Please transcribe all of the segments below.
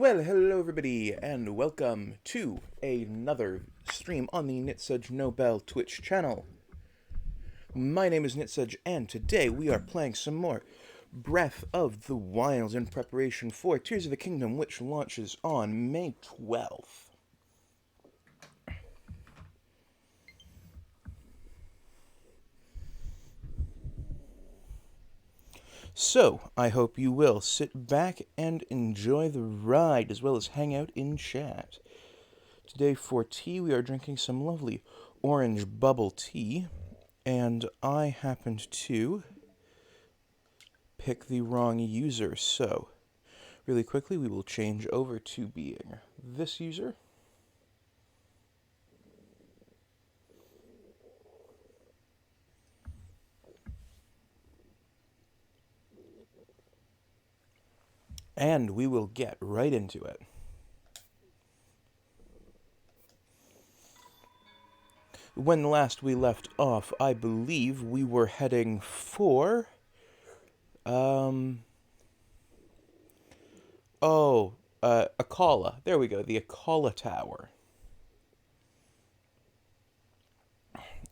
Well, hello everybody, and welcome to another stream on the Nitsuj Nobel Twitch channel. My name is Nitsuj, and today we are playing some more Breath of the Wild in preparation for Tears of the Kingdom, which launches on May 12th. So, I hope you will sit back and enjoy the ride, as well as hang out in chat. Today for tea, we are drinking some lovely orange bubble tea, and I happened to pick the wrong user, so really quickly we will change over to being this user. And we will get right into it. When last we left off, I believe we were heading for... Akala. There we go, the Akala Tower.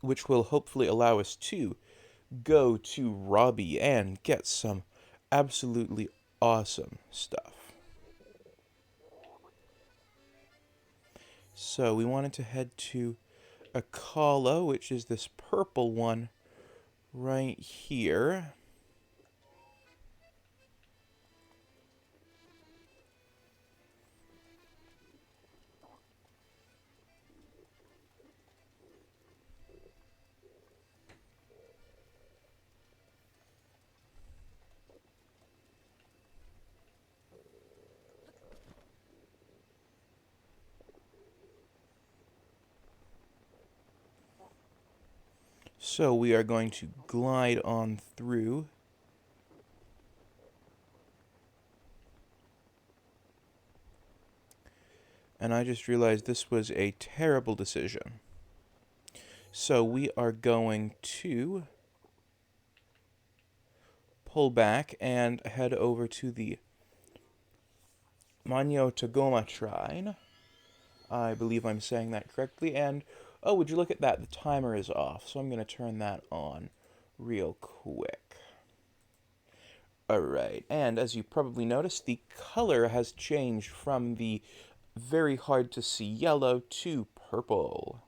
Which will hopefully allow us to go to Robbie and get some absolutely awesome stuff. So we wanted to head to Akala, which is this purple one right here. So we are going to glide on through. And I just realized this was a terrible decision. So we are going to pull back and head over to the Manyo Tagoma Shrine. I believe I'm saying that correctly. And, oh, would you look at that? The timer is off, so I'm going to turn that on real quick. Alright, and as you probably noticed, the color has changed from the very hard to see yellow to purple.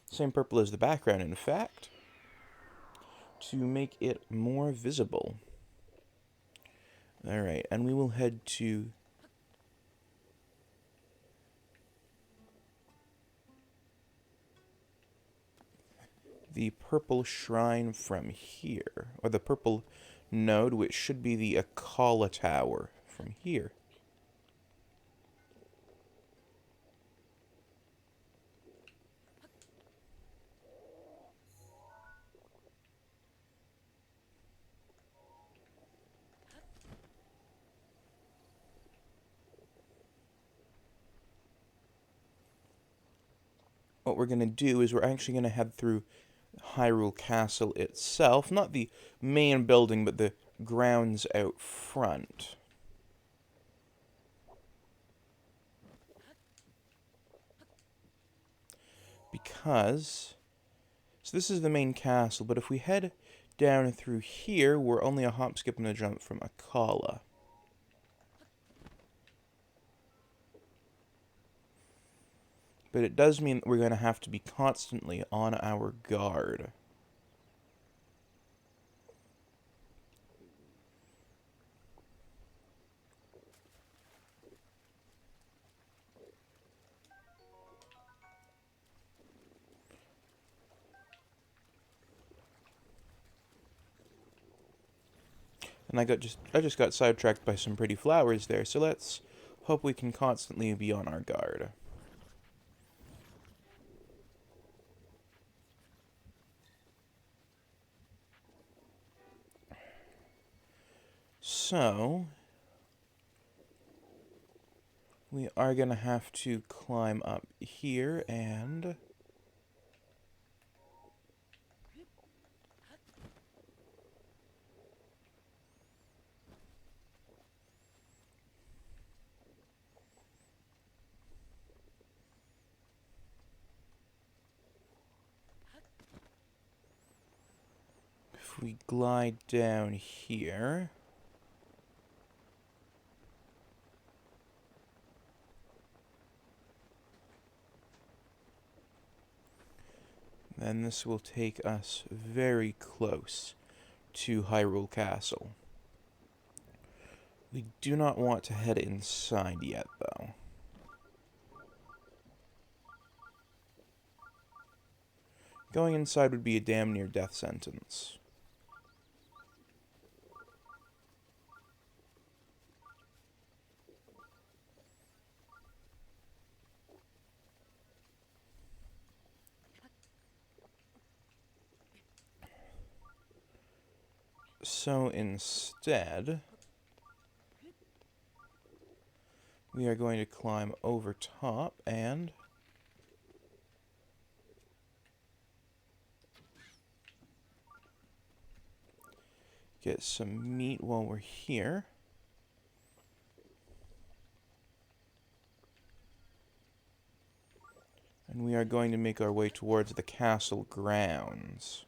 Same purple as the background, in fact, to make it more visible. Alright, and we will head to the purple shrine from here, or the purple node, which should be the Akala Tower from here. What we're going to do is we're actually going to head through Hyrule Castle itself, not the main building, but the grounds out front. Because, so this is the main castle, but if we head down through here, we're only a hop, skip, and a jump from Akala. But it does mean that we're going to have to be constantly on our guard. And I just got sidetracked by some pretty flowers there, so let's hope we can constantly be on our guard. So, we are going to have to climb up here and... we glide down here, then this will take us very close to Hyrule Castle. We do not want to head inside yet, though. Going inside would be a damn near death sentence. So instead, we are going to climb over top and get some meat while we're here. And we are going to make our way towards the castle grounds.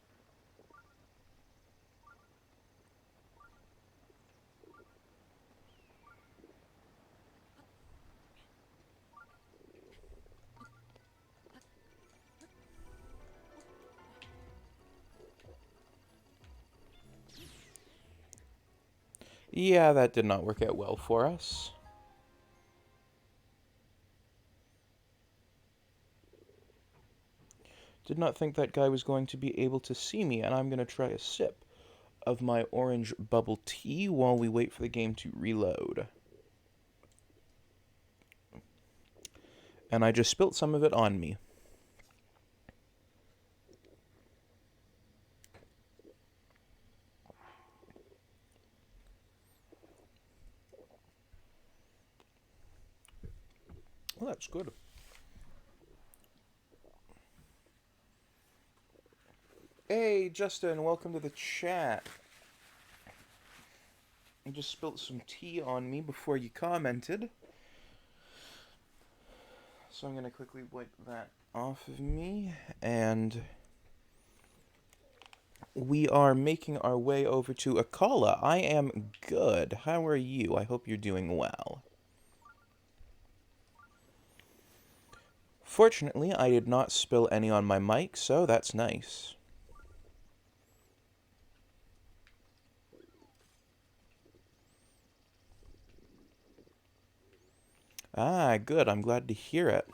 Yeah, that did not work out well for us. Did not think that guy was going to be able to see me, and I'm going to try a sip of my orange bubble tea while we wait for the game to reload. And I just spilt some of it on me. Well, that's good. Hey, Justin, welcome to the chat. I just spilt some tea on me before you commented. So I'm going to quickly wipe that off of me, and we are making our way over to Akala. I am good. How are you? I hope you're doing well. Fortunately, I did not spill any on my mic, so that's nice. Ah, good. I'm glad to hear it.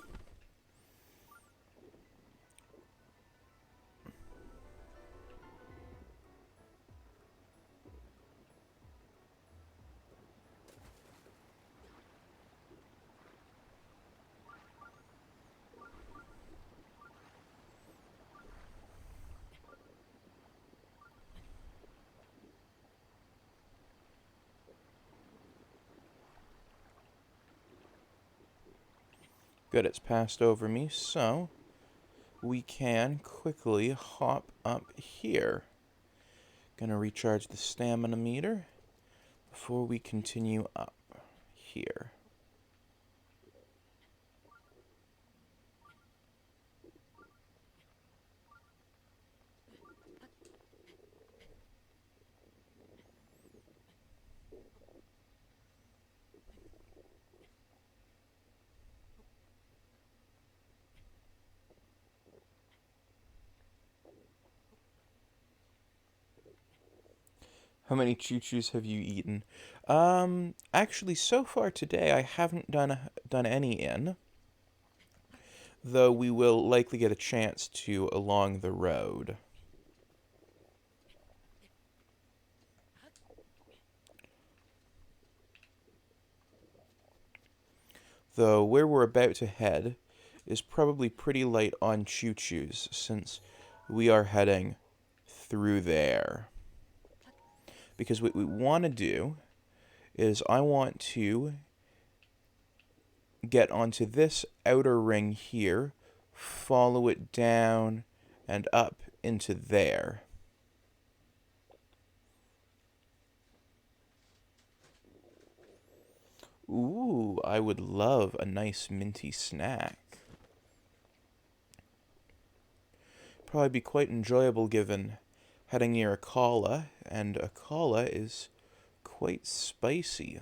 Good, it's passed over me, so we can quickly hop up here. Gonna recharge the stamina meter before we continue up here. How many choo-choos have you eaten? Actually, so far today, I haven't done any in. Though we will likely get a chance to along the road. Though where we're about to head is probably pretty light on choo-choos, since we are heading through there. Because what we want to do is I want to get onto this outer ring here, follow it down and up into there. Ooh, I would love a nice minty snack. Probably be quite enjoyable given heading near a Kala, and a Kala is quite spicy.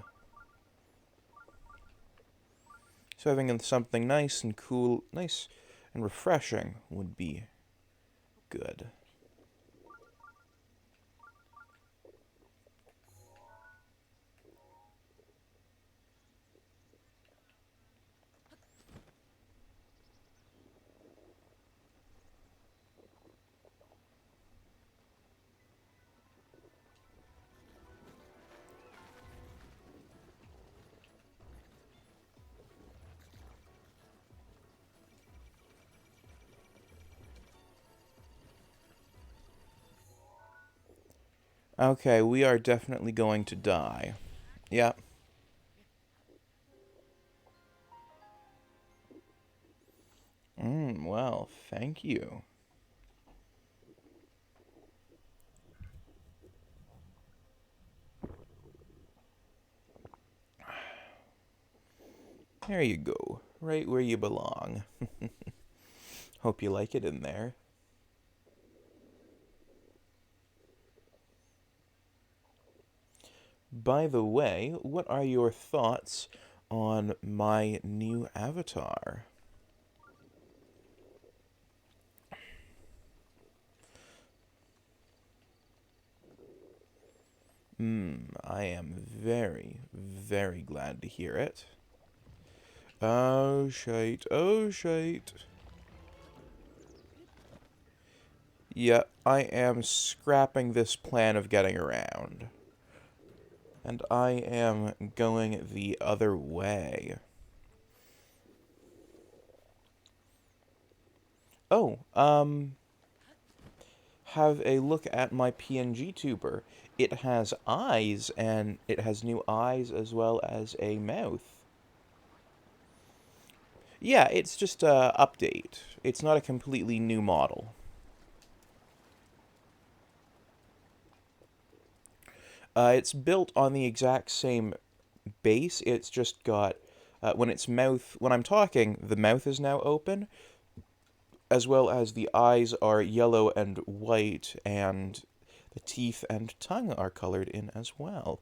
So having something nice and cool, nice and refreshing would be good. Okay, we are definitely going to die. Yep. Well, thank you. There you go. Right where you belong. Hope you like it in there. By the way, what are your thoughts on my new avatar? I am very, very glad to hear it. Oh, shite. Oh, shite. Yeah, I am scrapping this plan of getting around. And I am going the other way. Oh, have a look at my PNG tuber. It has eyes, and it has new eyes as well as a mouth. Yeah, it's just a update. It's not a completely new model. It's built on the exact same base. It's just got when I'm talking, the mouth is now open, as well as the eyes are yellow and white, and the teeth and tongue are colored in as well.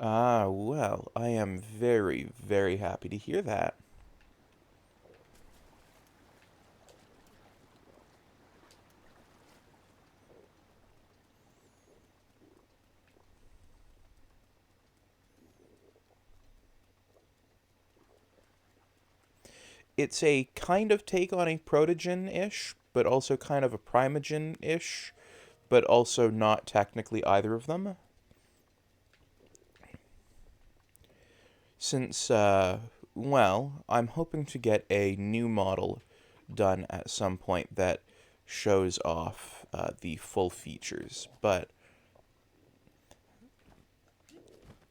Ah, well, I am very, very happy to hear that. It's a kind of take on a protogen-ish, but also kind of a primogen-ish, but also not technically either of them. Since, well, I'm hoping to get a new model done at some point that shows off the full features, but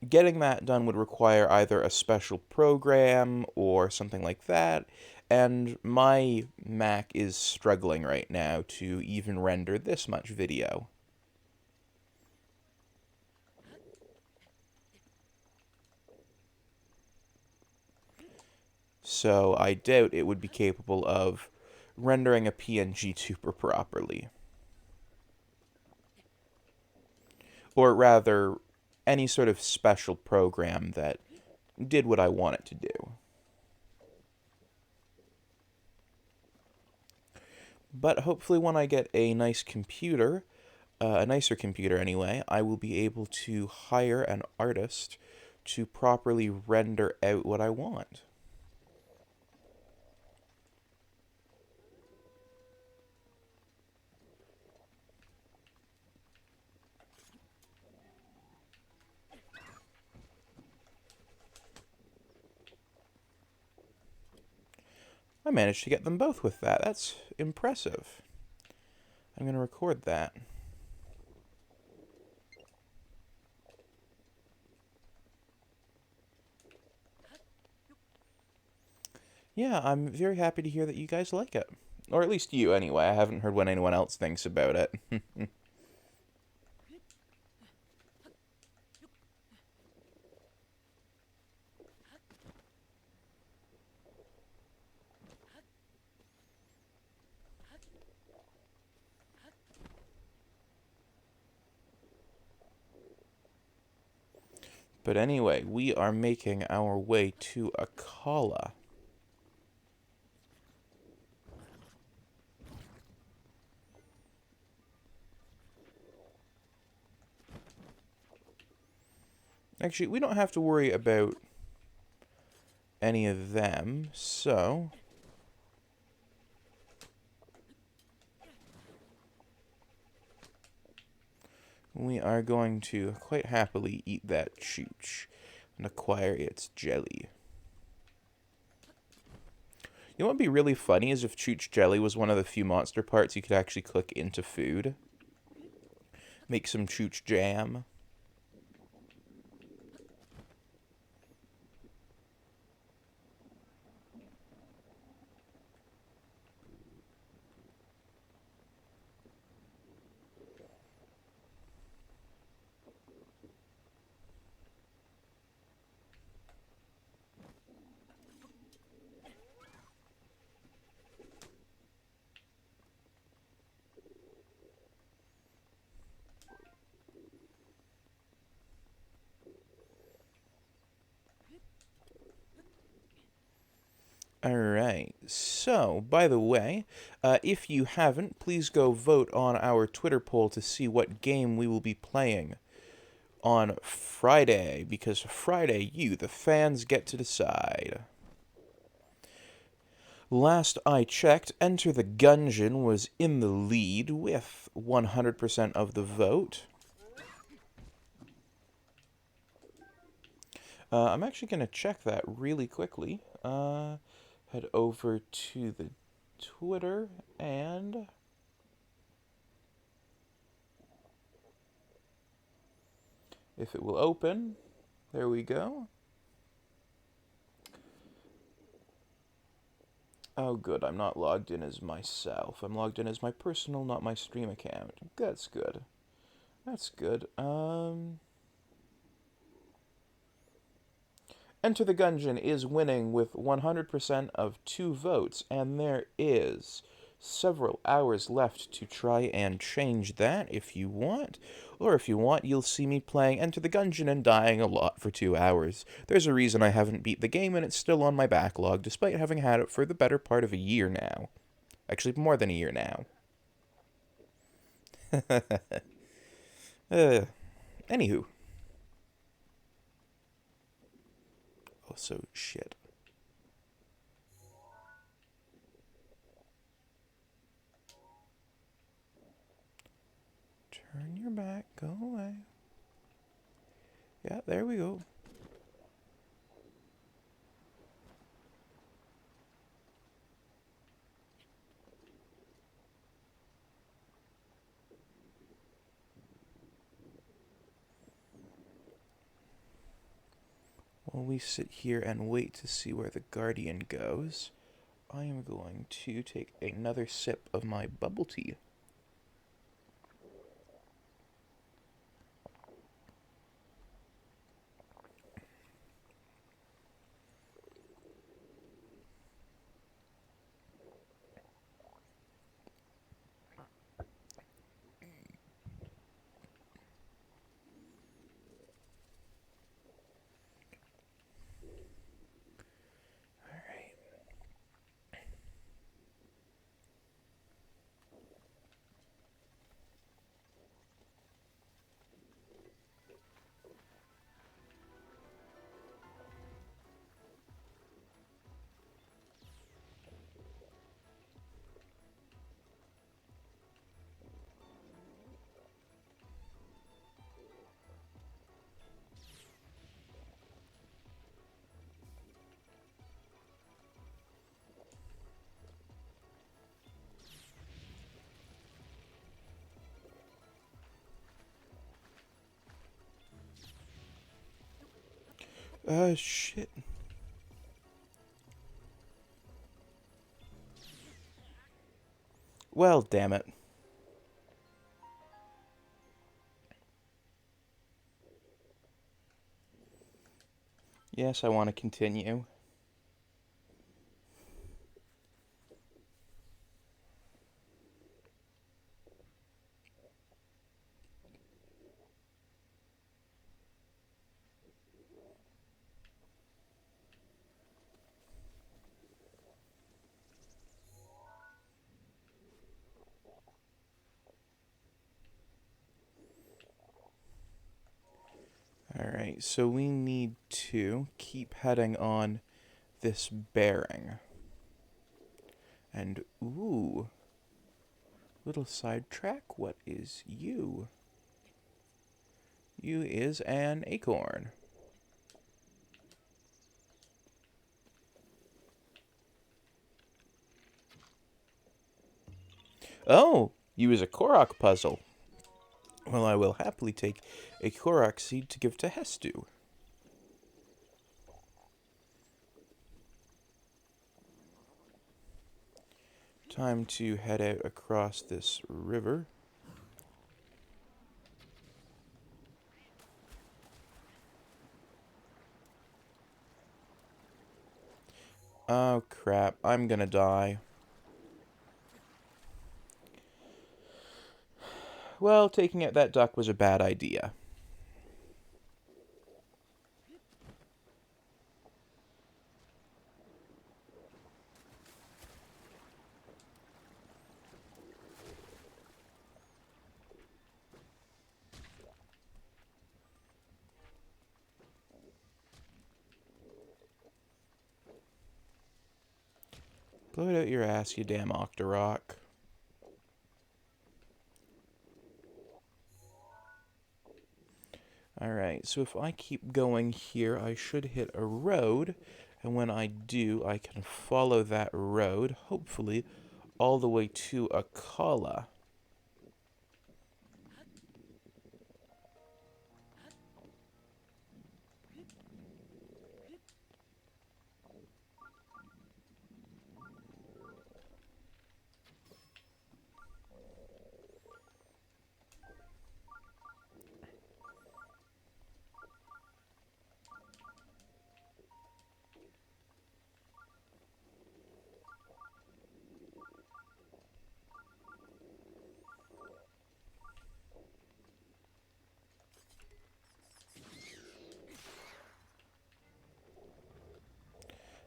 getting that done would require either a special program or something like that, and my Mac is struggling right now to even render this much video. So I doubt it would be capable of rendering a PNG tuber properly. Or rather, any sort of special program that did what I want it to do. But hopefully when I get a nice computer, a nicer computer anyway, I will be able to hire an artist to properly render out what I want. I managed to get them both with that. That's impressive. I'm going to record that. Yeah, I'm very happy to hear that you guys like it. Or at least you, anyway. I haven't heard what anyone else thinks about it. But anyway, we are making our way to Akala. Actually, we don't have to worry about any of them, so we are going to quite happily eat that chooch and acquire its jelly. You know what would be really funny is if chooch jelly was one of the few monster parts you could actually cook into food. Make some chooch jam. Alright, so, by the way, if you haven't, please go vote on our Twitter poll to see what game we will be playing on Friday, because Friday, you, the fans, get to decide. Last I checked, Enter the Gungeon was in the lead with 100% of the vote. I'm actually going to check that really quickly. Head over to the Twitter and if it will open, there we go. Oh good, I'm not logged in as myself. I'm logged in as my personal, not my stream account. That's good. That's good. Enter the Gungeon is winning with 100% of 2 votes, and there is several hours left to try and change that if you want. Or if you want, you'll see me playing Enter the Gungeon and dying a lot for 2 hours. There's a reason I haven't beat the game, and it's still on my backlog, despite having had it for the better part of a year now. Actually, more than a year now. Anywho. Oh, so shit. Turn your back, go away. Yeah, there we go. While we sit here and wait to see where the Guardian goes, I am going to take another sip of my bubble tea. Shit. Well, damn it. Yes, I want to continue. Alright, so we need to keep heading on this bearing. And, ooh, little sidetrack, what is you? You is an acorn. Oh, you is a Korok puzzle. Well, I will happily take a Korok seed to give to Hestu. Time to head out across this river. Oh crap, I'm gonna die. Well, taking out that duck was a bad idea. Blow it out your ass, you damn Octorok. Alright, so if I keep going here, I should hit a road. And when I do, I can follow that road, hopefully, all the way to Akala.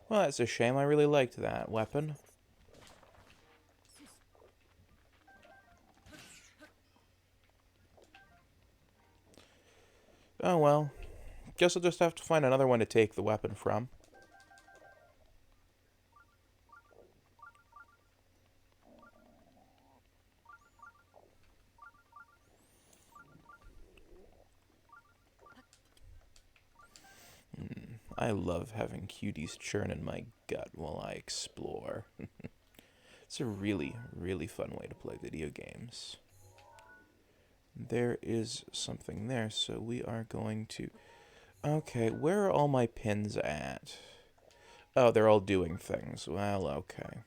Well, that's a shame. I really liked that weapon. Oh well. Guess I'll just have to find another one to take the weapon from. I love having cuties churn in my gut while I explore. It's a really, really fun way to play video games. There is something there, so we are going to... Okay, where are all my pins at? Oh, they're all doing things. Well, okay.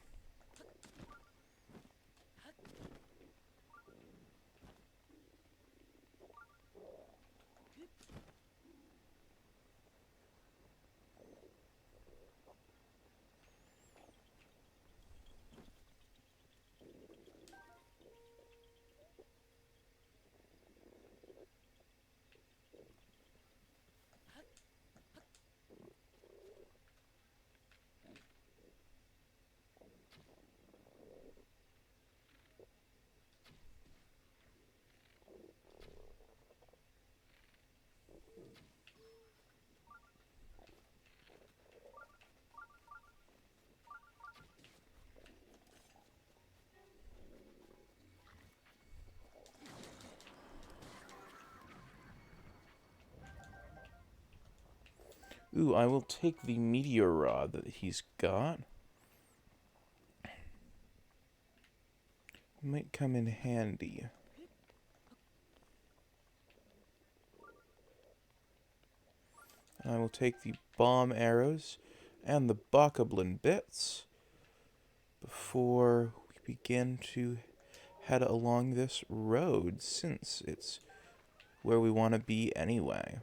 Ooh, I will take the meteor rod that he's got. Might come in handy. I will take the bomb arrows and the bokoblin bits before we begin to head along this road, since it's where we want to be anyway.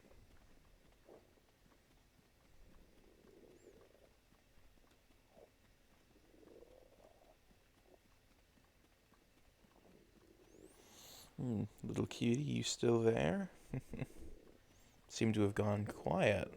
Little cutie, you still there? Seem to have gone quiet.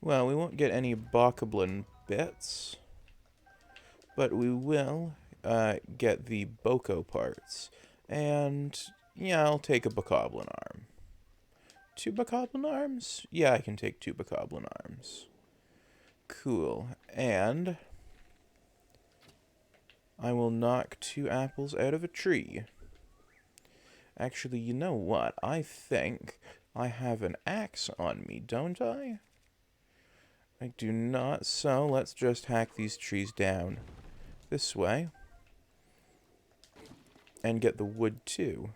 Well, we won't get any bokoblin bits, but we will get the boko parts. And, yeah, I'll take a bokoblin arm. 2 bokoblin arms? Yeah, I can take 2 bokoblin arms. Cool. And I will knock 2 apples out of a tree. Actually, you know what? I think I have an axe on me, don't I? I do not, so let's just hack these trees down this way. And get the wood, too.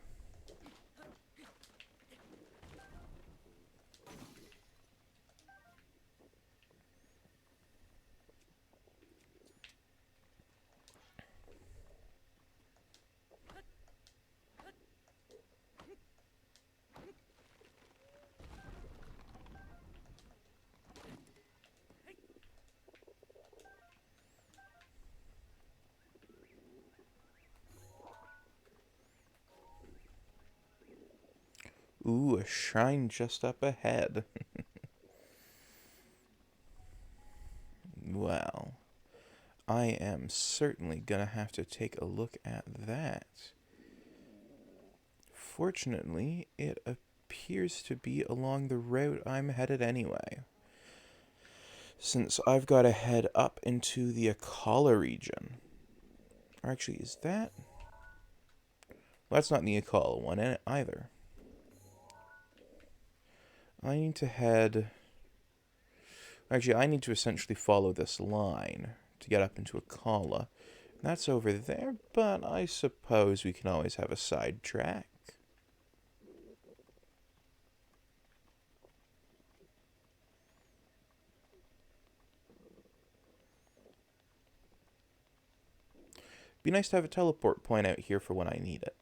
Ooh, a shrine just up ahead. Well, I am certainly gonna have to take a look at that. Fortunately, it appears to be along the route I'm headed anyway. Since I've got to head up into the Akala region. Or actually, is that? Well, that's not the Akala one either. I need to head... Actually, I need to essentially follow this line to get up into Akala. That's over there, but I suppose we can always have a side track. Be nice to have a teleport point out here for when I need it.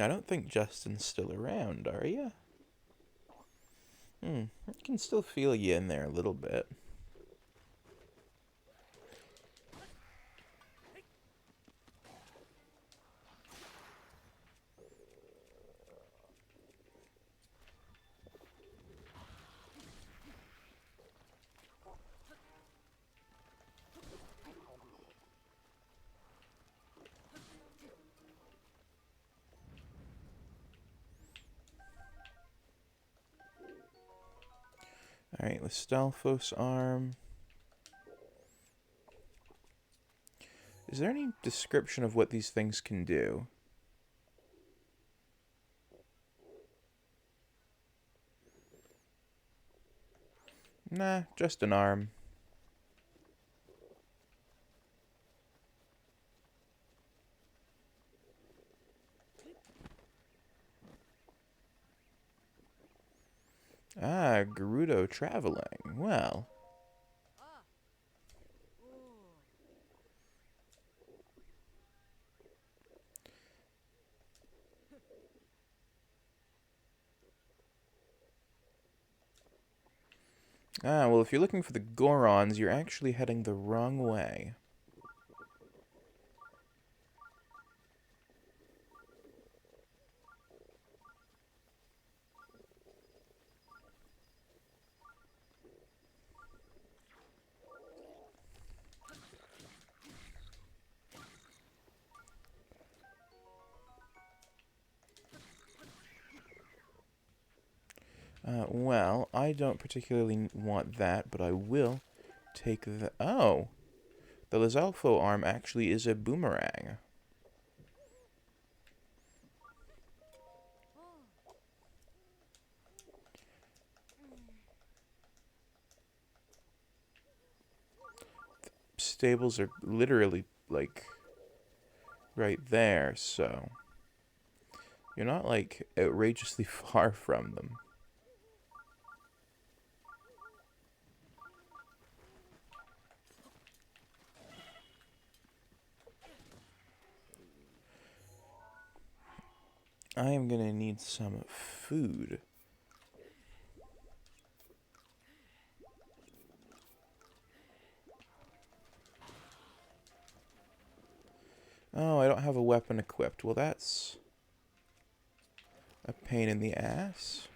I don't think Justin's still around, are you? I can still feel you in there a little bit. Alright, with Stalfos arm. Is there any description of what these things can do? Nah, just an arm. Ah, Gerudo traveling. Well. Ah, well, if you're looking for the Gorons, you're actually heading the wrong way. Well, I don't particularly want that, but I will take the... Oh! The Lizalfo arm actually is a boomerang. Stables are literally, like, right there, so... You're not, like, outrageously far from them. I am gonna need some food. Oh, I don't have a weapon equipped. Well, that's a pain in the ass.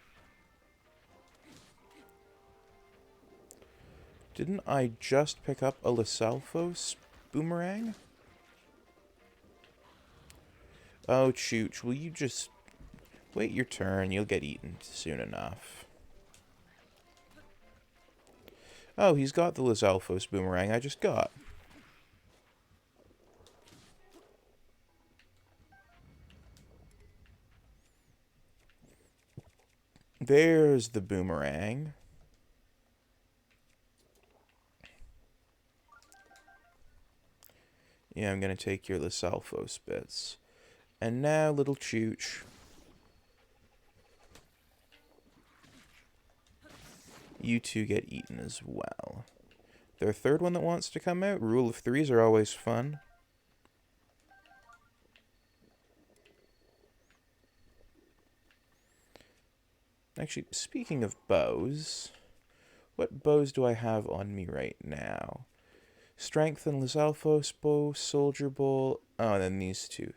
Didn't I just pick up a Lysalphos boomerang? Oh, Chooch, will you just wait your turn? You'll get eaten soon enough. Oh, he's got the Lysalphos boomerang I just got. There's the boomerang. Yeah, I'm gonna take your Lysalphos bits. And now, little Chooch. You two get eaten as well. There a third one that wants to come out? Rule of threes are always fun. Actually, speaking of bows, what bows do I have on me right now? Strength and Lysalphos bow, Soldier bow. Oh, and then these two.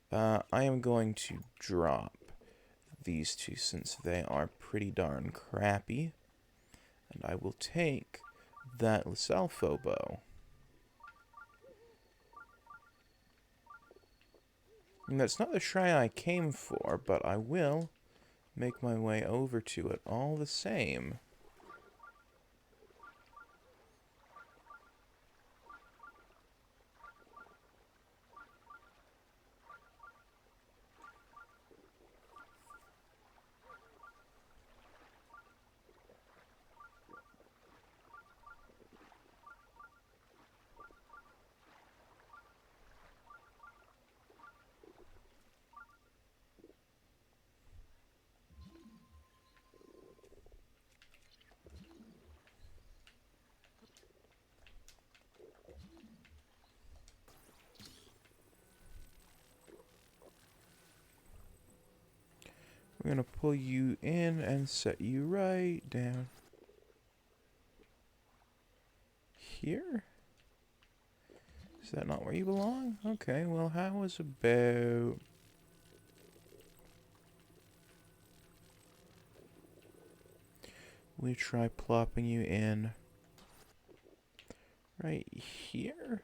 I am going to drop these two since they are pretty darn crappy. And I will take that Lysalpho bow. And that's not the shrine I came for, but I will make my way over to it all the same. We're going to pull you in and set you right down here. Is that not where you belong? Okay, well, how is about... we try plopping you in right here?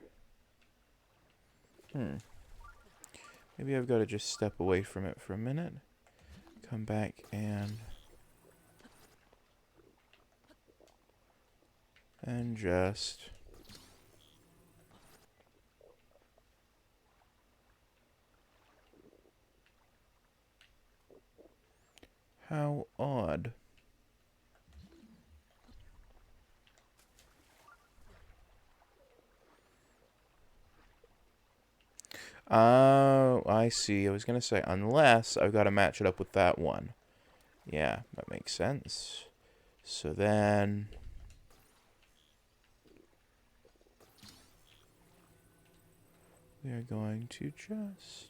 Maybe I've got to just step away from it for a minute. Come back and just... how odd. Oh, I see. I was going to say, unless I've got to match it up with that one. Yeah, that makes sense. So then... we are going to just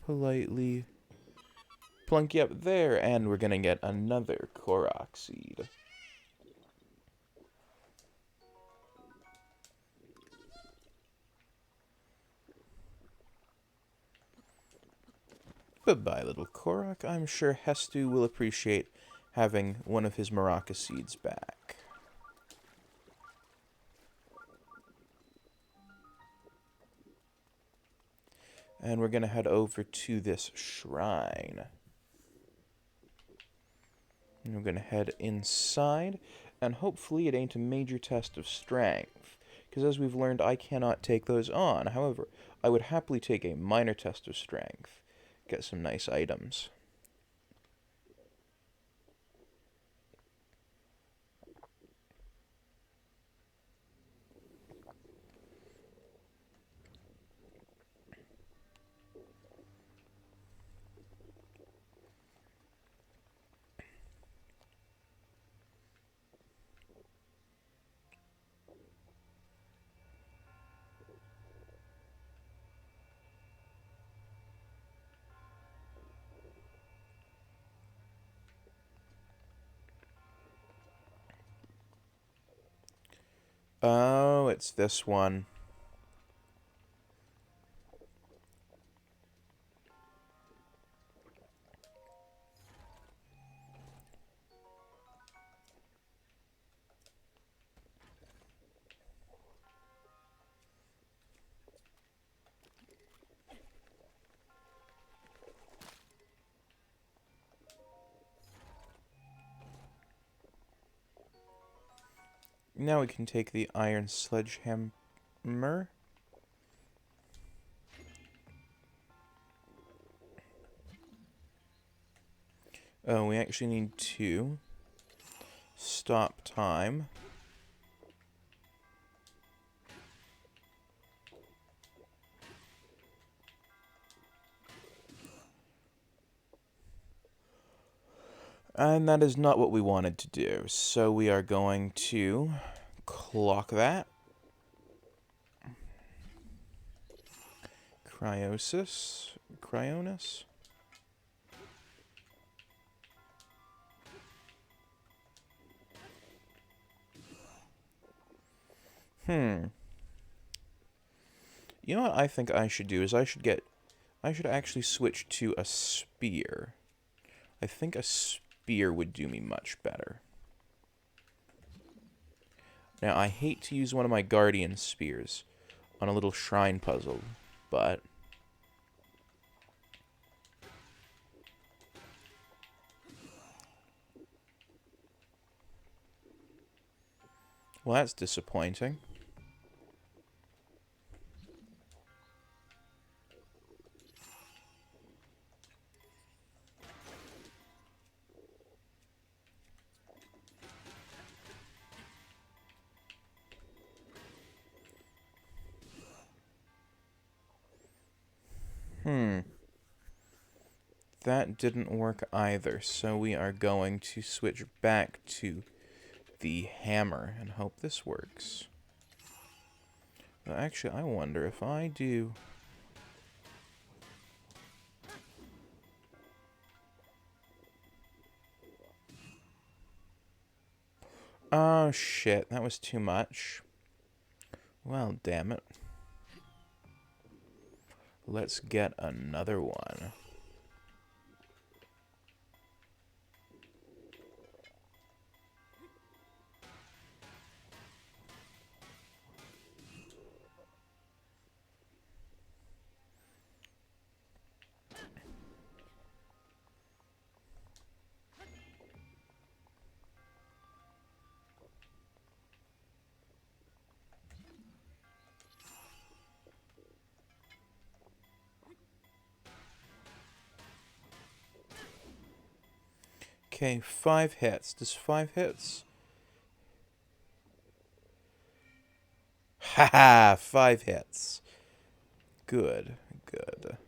politely plunk you up there, and we're going to get another Korok seed. Goodbye, little Korok. I'm sure Hestu will appreciate having one of his maraca seeds back. And we're going to head over to this shrine. And we're going to head inside, and hopefully it ain't a major test of strength. Because as we've learned, I cannot take those on. However, I would happily take a minor test of strength. Get some nice items. Oh, it's this one. Now we can take the iron sledgehammer. Oh, we actually need to stop time. And that is not what we wanted to do, so we are going to clock that. Cryonis. You know what I think I should do is I should actually switch to a spear. I think a spear would do me much better. Now, I hate to use one of my guardian spears on a little shrine puzzle, but well, that's disappointing. That didn't work either, so we are going to switch back to the hammer and hope this works. Well, actually, I wonder if I do... Oh, shit, that was too much. Well, damn it. Let's get another one. Okay, 5 hits. Does 5 hits? Haha, 5 hits. Good, good.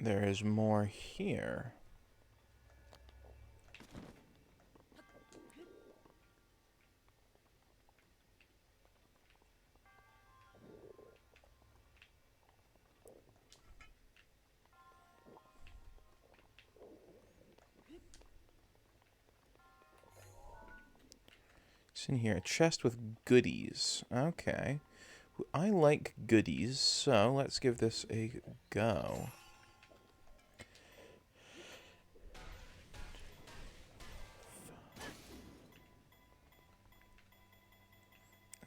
There is more here. It's in here. A chest with goodies. Okay. I like goodies, so let's give this a go.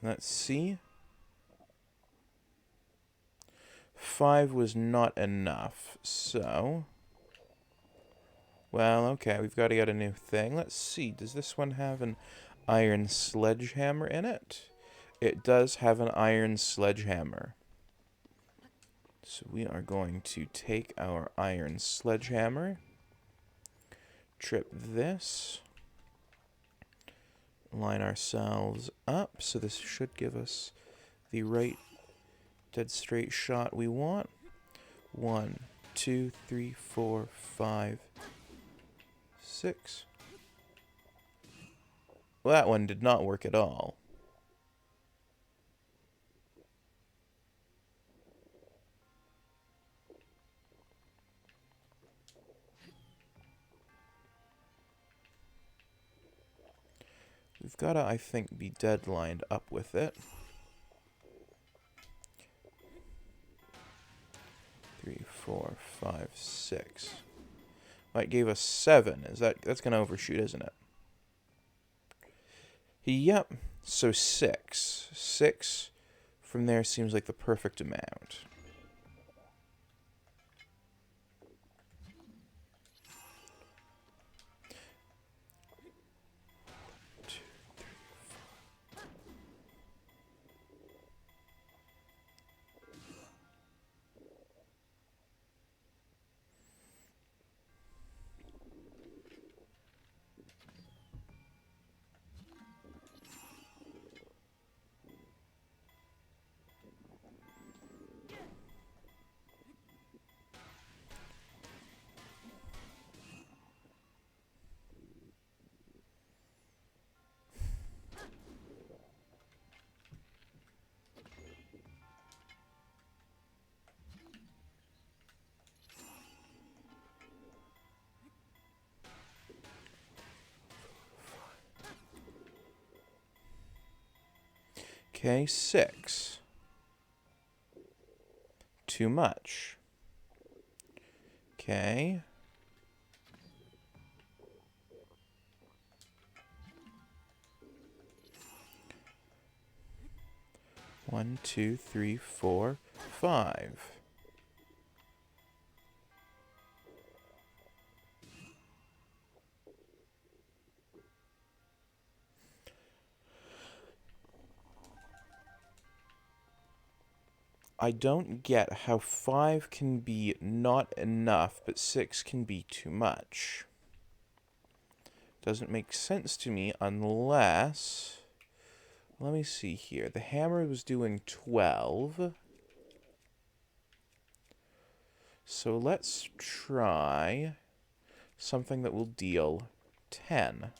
Let's see. 5 was not enough, so... Well, okay, we've got to get a new thing. Let's see, does this one have an iron sledgehammer in it? It does have an iron sledgehammer. So we are going to take our iron sledgehammer, trip this, line ourselves up, so this should give us the right dead straight shot we want. 1, 2, 3, 4, 5, 6. Well, that one did not work at all. We've got to, I think, be deadlined up with it. 3, 4, 5, 6. Well, it gave us 7. That's going to overshoot, isn't it? Yep. So 6. 6 from there seems like the perfect amount. Okay, 6. Too much. Okay. One, 2, 3, 4, 5. I don't get how 5 can be not enough, but 6 can be too much. Doesn't make sense to me unless... Let me see here. The hammer was doing 12. So let's try something that will deal 10.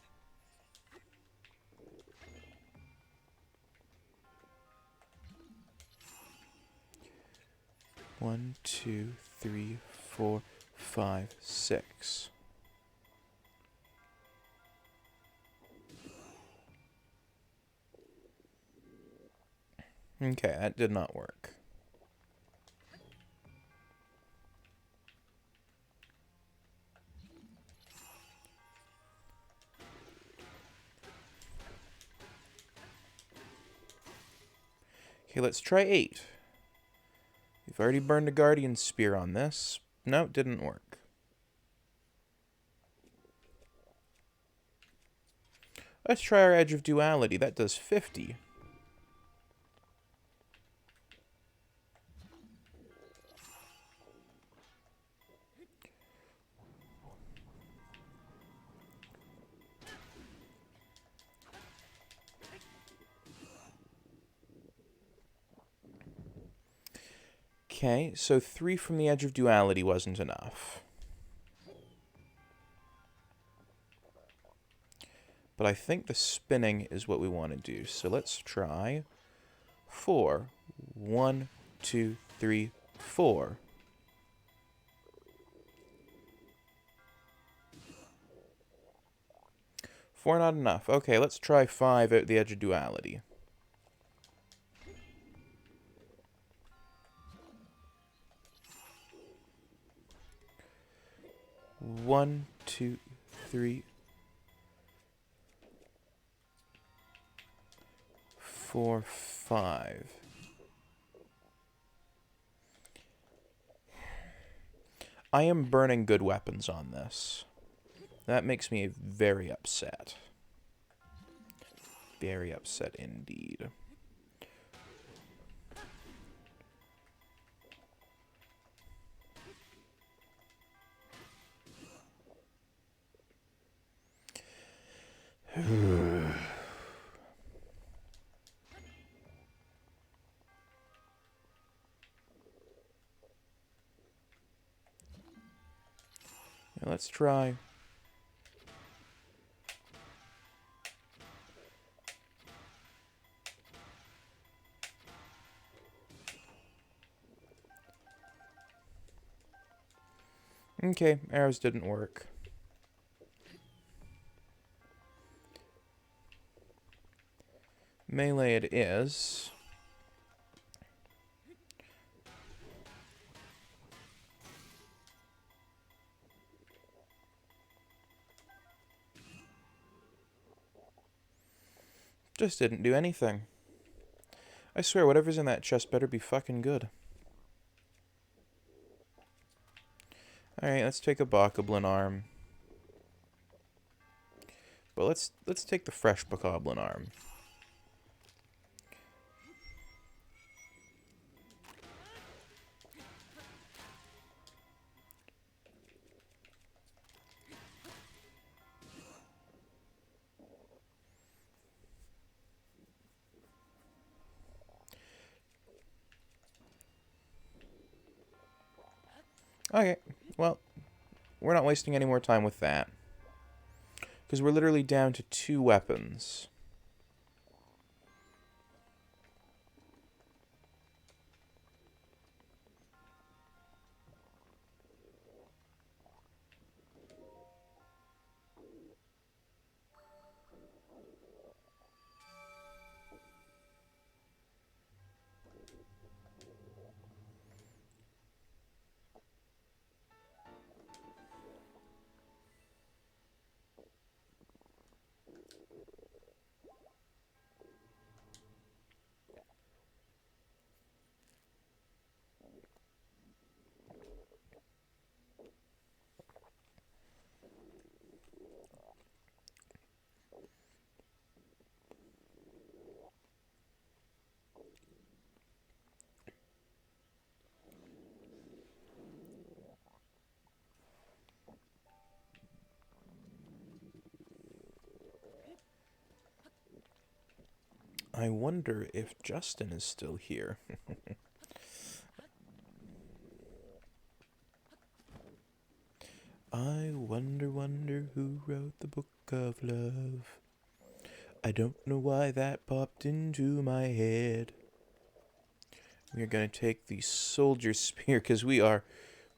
One, 2, 3, 4, 5, 6. Okay, that did not work. Okay, let's try 8. We've already burned a Guardian Spear on this. No, it didn't work. Let's try our Edge of Duality. That does 50. Okay, so 3 from the Edge of Duality wasn't enough. But I think the spinning is what we want to do. So let's try 4. 1, 2, 3, 4. Four not enough. Okay, let's try 5 out the Edge of Duality. One, 2, 3, 4, 5. I am burning good weapons on this. That makes me very upset. Very upset indeed. Let's try. Okay, arrows didn't work. Melee it is. Just didn't do anything. I swear, whatever's in that chest better be fucking good. Alright, let's take a Bokoblin arm. But let's take the fresh Bokoblin arm. Okay, well, we're not wasting any more time with that. Because we're literally down to 2 weapons. I wonder if Justin is still here. I wonder who wrote the book of love. I don't know why that popped into my head. We're going to take the soldier spear because we are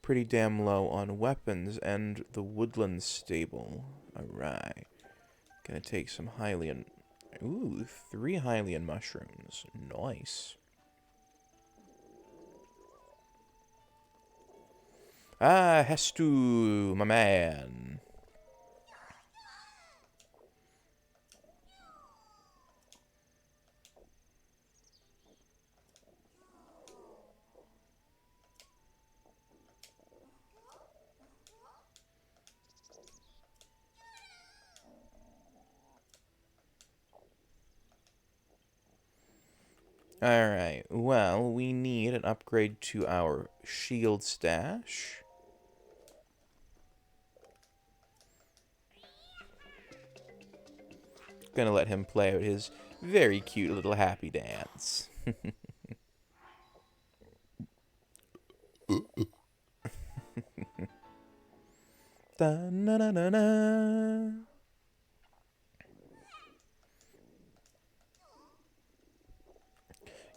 pretty damn low on weapons and the woodland stable. Alright. Gonna take some Hylian. Ooh, 3 Hylian mushrooms. Nice. Ah, Hestu, my man. Alright, well, we need an upgrade to our shield stash. Gonna let him play out his very cute little happy dance. Da-na-na-na-na.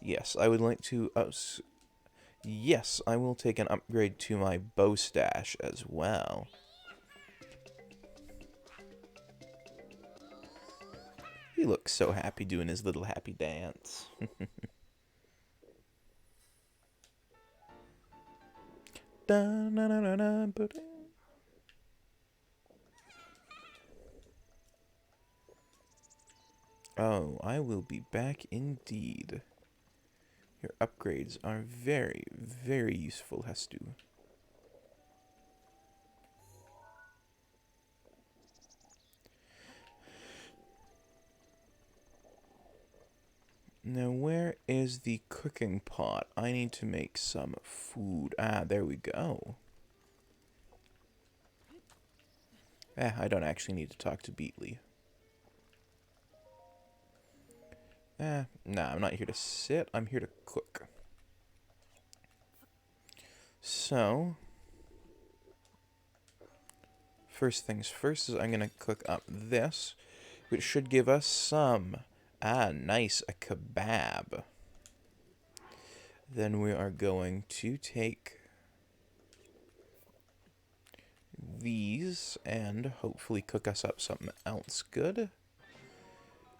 Yes, I would like to... yes, I will take an upgrade to my bow stash as well. He looks so happy doing his little happy dance. Oh, I will be back indeed. Your upgrades are very, very useful, Hestu. Now, where is the cooking pot? I need to make some food. Ah, there we go. I don't actually need to talk to Beatley. Nah, I'm not here to sit. I'm here to cook. So, first things first is I'm going to cook up this, which should give us some, nice, a kebab. Then we are going to take these and hopefully cook us up something else good.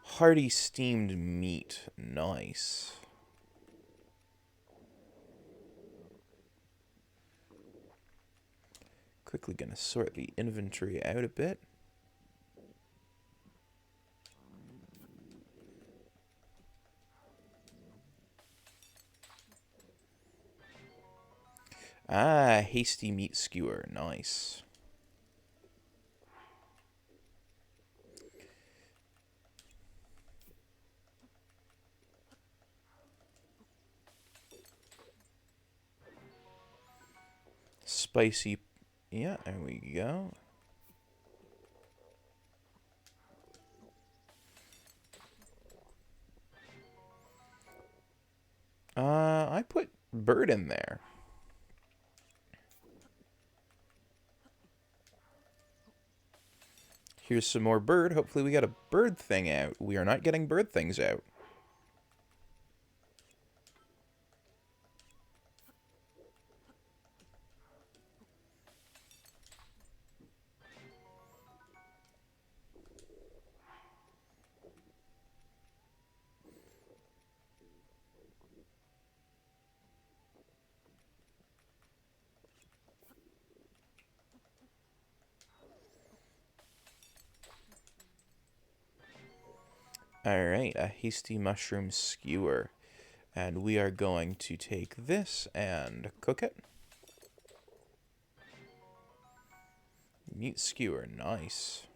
Hearty steamed meat. Nice. Quickly gonna sort the inventory out a bit. Hasty meat skewer. Nice. Spicy. Yeah, there we go. I put bird in there. Here's some more bird. Hopefully we got a bird thing out. We are not getting bird things out. Alright, a hasty mushroom skewer. And we are going to take this and cook it. Meat skewer, nice.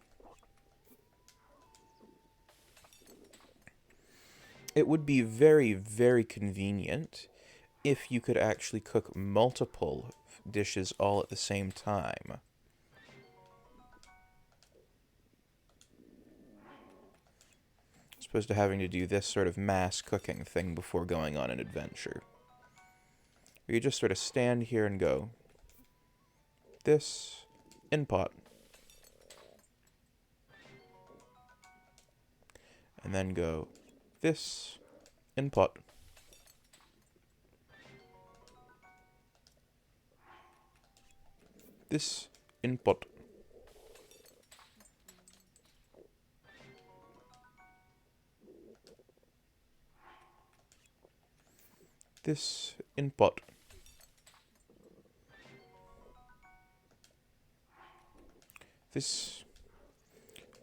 It would be very, very convenient if you could actually cook multiple dishes all at the same time. As opposed to having to do this sort of mass cooking thing before going on an adventure. Where you just sort of stand here and go, this in pot. And then go, this in pot. This in pot. This in pot. This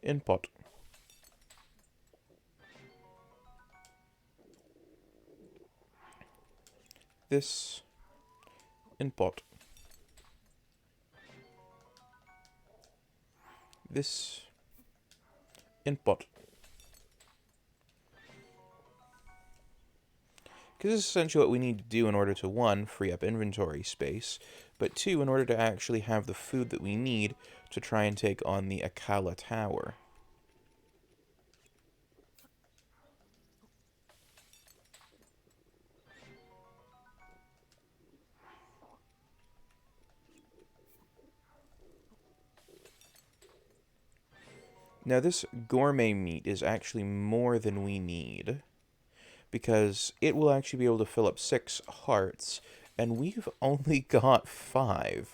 in pot. This in pot. This in pot. Because this is essentially what we need to do in order to, 1, free up inventory space, but 2, in order to actually have the food that we need to try and take on the Akala Tower. Now this gourmet meat is actually more than we need, because it will actually be able to fill up 6 hearts, and we've only got 5.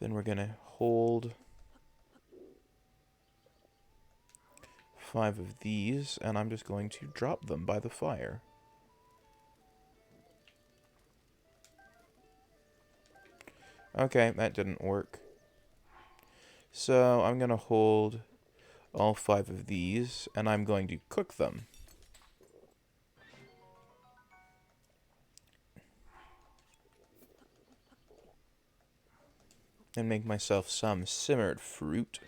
Then we're going to hold 5 of these, and I'm just going to drop them by the fire. Okay, that didn't work. So I'm going to hold all 5 of these, and I'm going to cook them. and make myself some simmered fruit.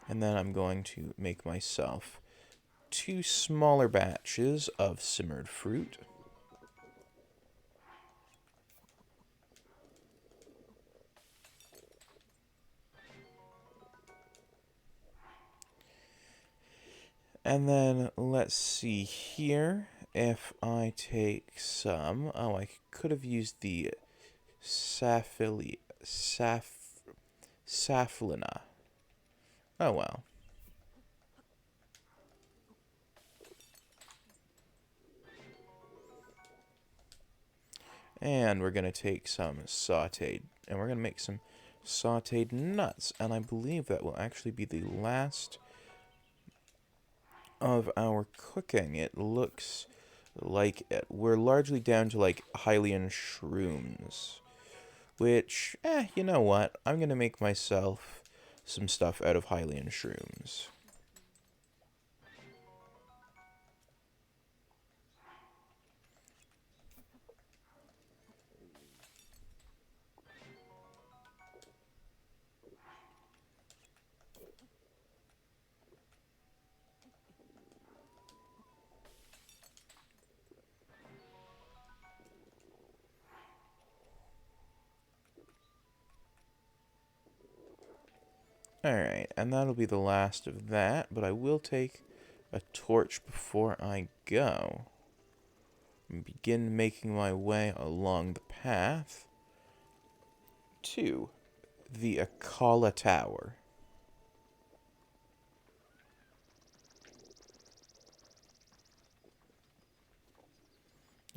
And then I'm going to make myself 2 smaller batches of simmered fruit. And then let's see here if I take some. Oh, I could have used the safflina. Oh well. And we're going to take some sauteed, and we're going to make some sauteed nuts. And I believe that will actually be the last of our cooking. It looks like it. We're largely down to like Hylian shrooms, which, you know what? I'm going to make myself some stuff out of Hylian shrooms. Alright, and that'll be the last of that, but I will take a torch before I go. And begin making my way along the path to the Akala Tower.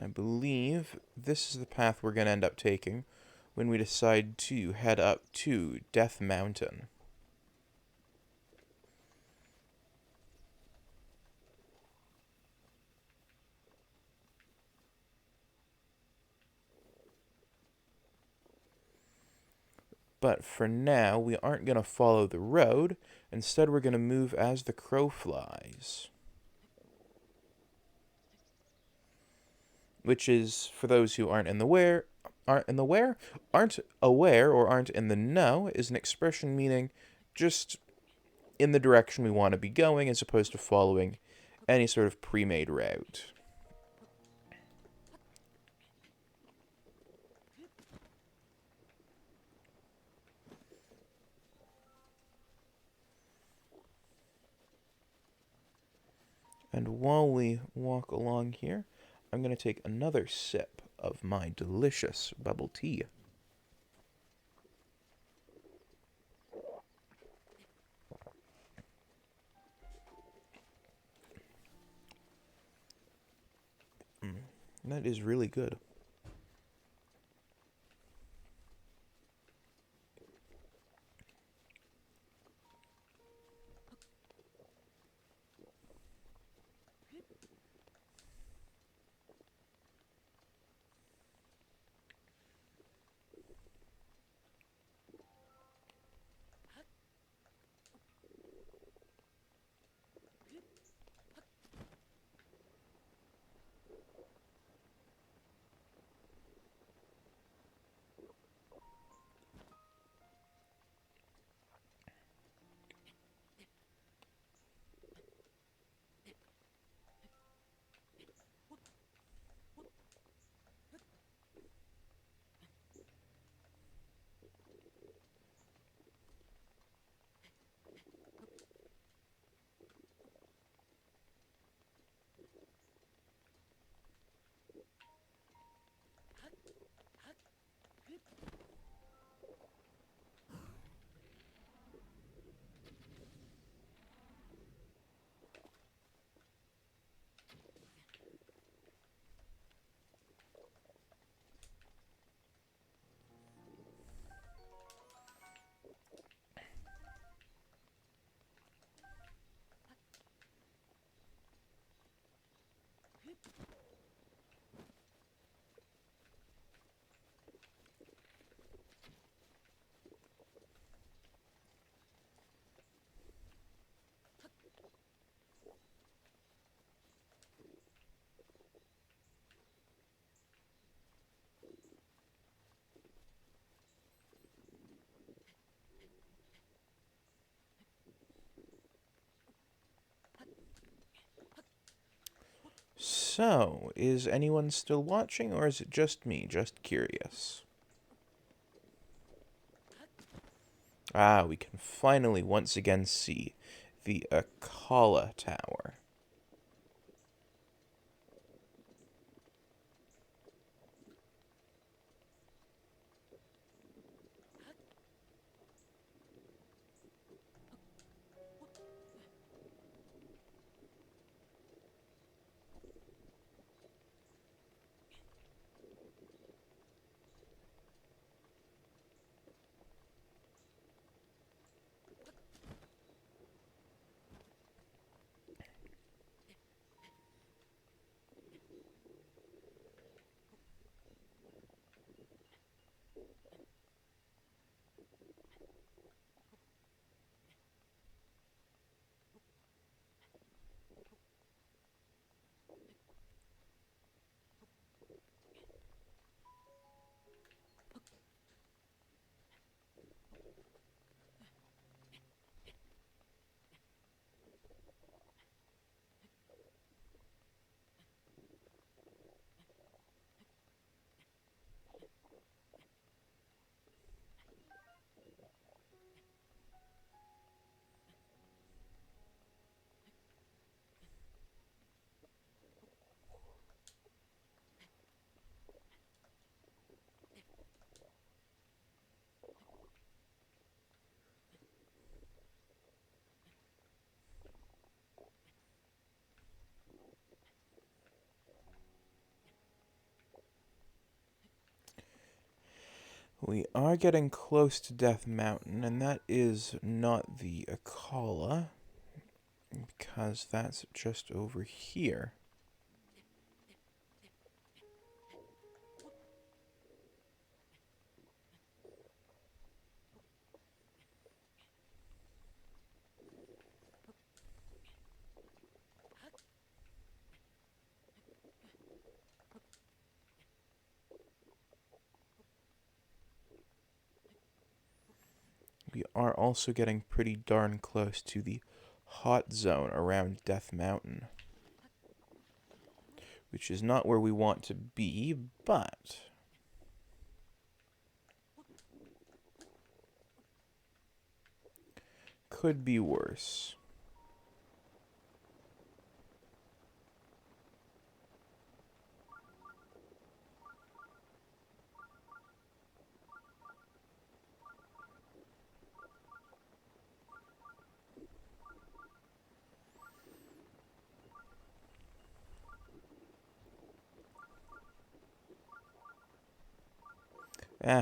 I believe this is the path we're going to end up taking when we decide to head up to Death Mountain. But for now, we aren't going to follow the road. Instead, we're going to move as the crow flies. Which is, for those who aren't aware, or aren't in the know, is an expression meaning just in the direction we want to be going, as opposed to following any sort of pre-made route. And while we walk along here, I'm going to take another sip of my delicious bubble tea. That is really good. So, is anyone still watching, or is it just me? Just curious. Ah, we can finally once again see the Akala Tower. We are getting close to Death Mountain, and that is not the Akala, because that's just over here. We are also getting pretty darn close to the hot zone around Death Mountain, which is not where we want to be, but could be worse.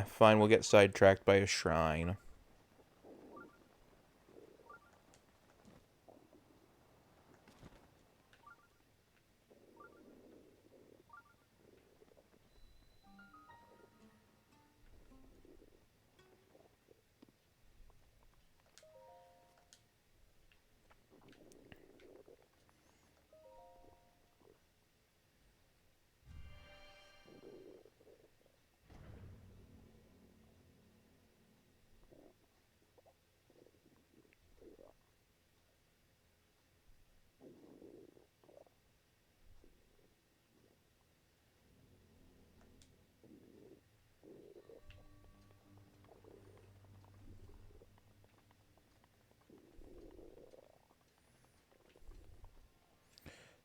Fine, we'll get sidetracked by a shrine.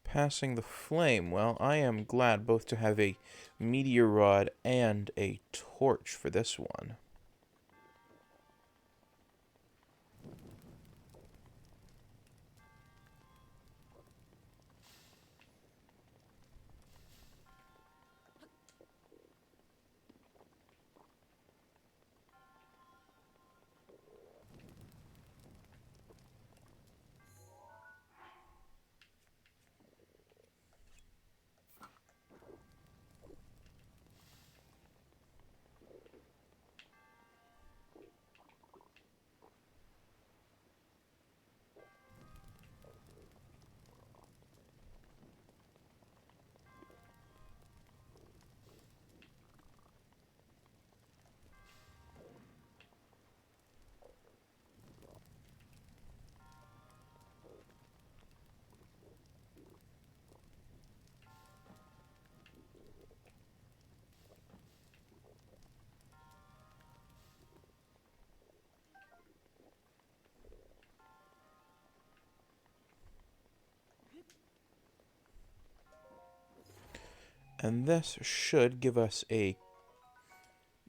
Passing the flame. Well, I am glad both to have a meteor rod and a torch for this one. And this should give us a...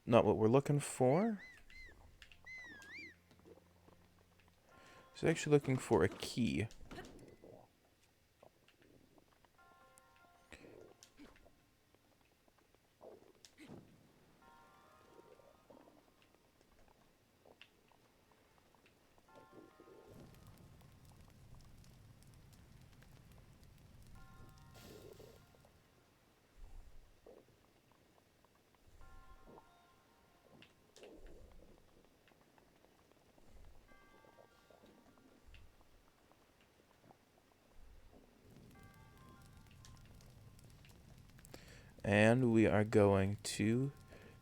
not what we're looking for. It's actually looking for a key. And we are going to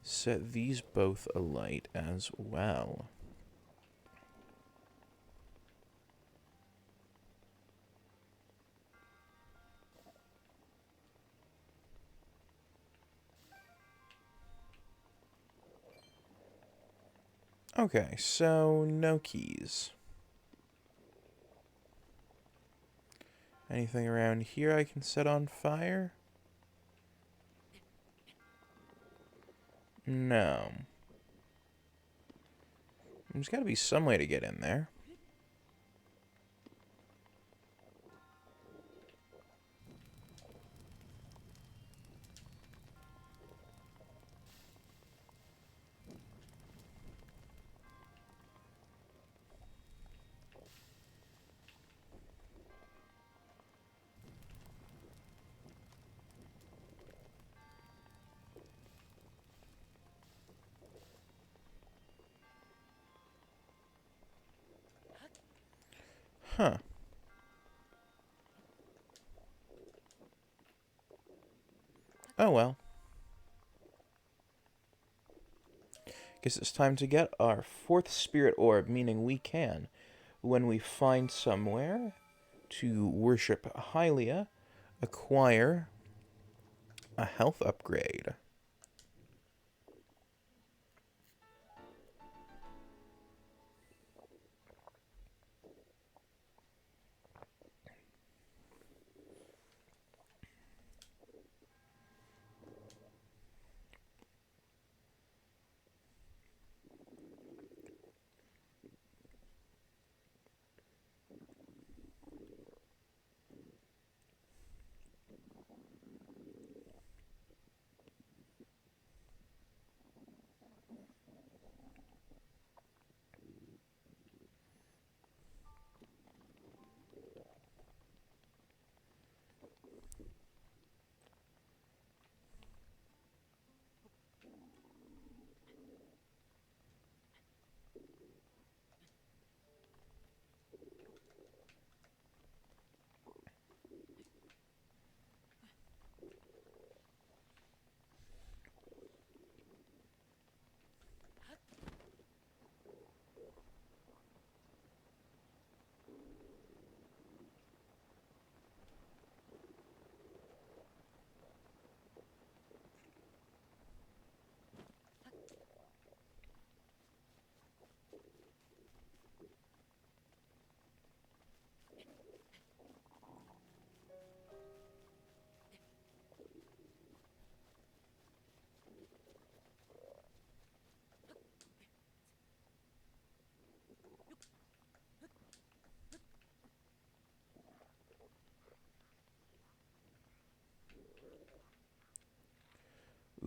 set these both alight as well. Okay, so no keys. Anything around here I can set on fire? No. There's got to be some way to get in there. Huh. Oh well. Guess it's time to get our fourth spirit orb, meaning we can, when we find somewhere to worship Hylia, acquire a health upgrade.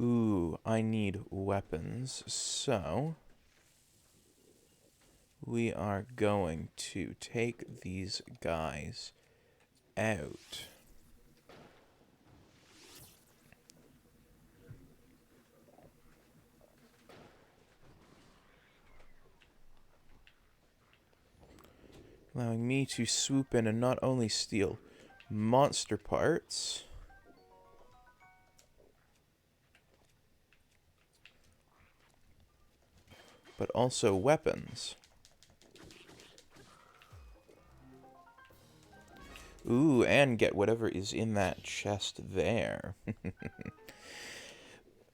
Ooh, I need weapons, so we are going to take these guys out. Allowing me to swoop in and not only steal monster parts, but also weapons. Ooh, and get whatever is in that chest there.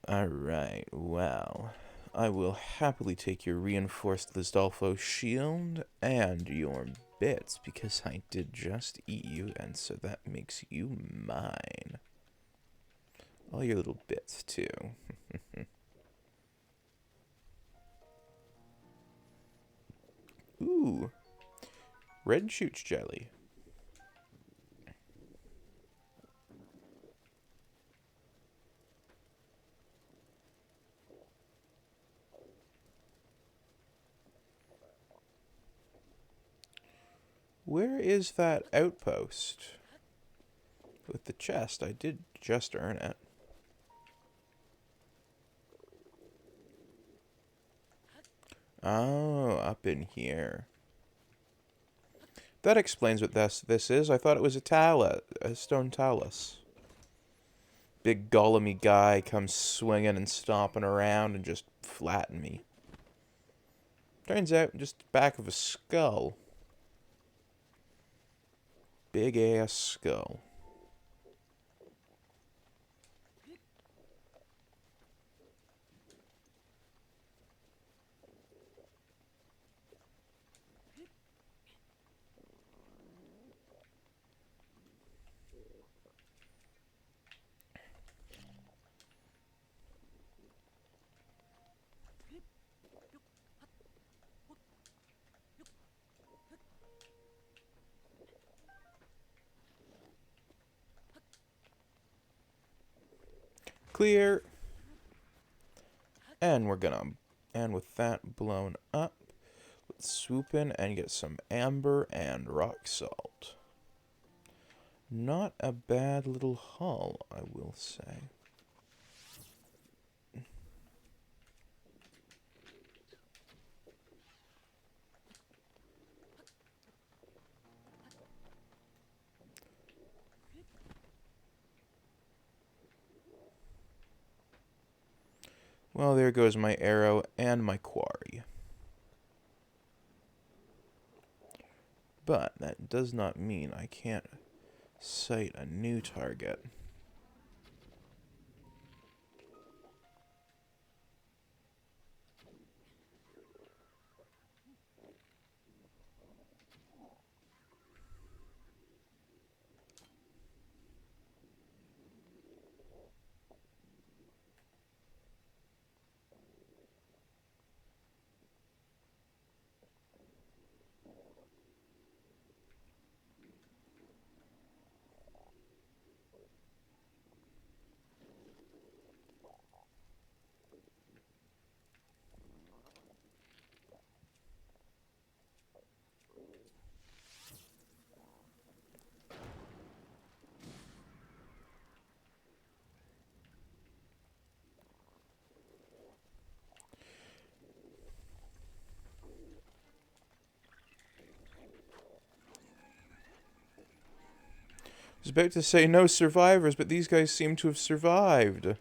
Alright, well, I will happily take your reinforced Listolfo shield and your bits, because I did just eat you, and so that makes you mine. All your little bits, too. Ooh. Red shoots jelly. Where is that outpost? With the chest, I did just earn it. Oh, up in here. That explains what this is. I thought it was a stone talus. Big golem guy comes swinging and stomping around and just flatten me. Turns out, just the back of a skull. Big ass skull. Clear. And we're gonna, and with that blown up, let's swoop in and get some amber and rock salt. Not a bad little haul, I will say. Well, there goes my arrow and my quarry. But that does not mean I can't sight a new target. I was about to say no survivors, but these guys seem to have survived.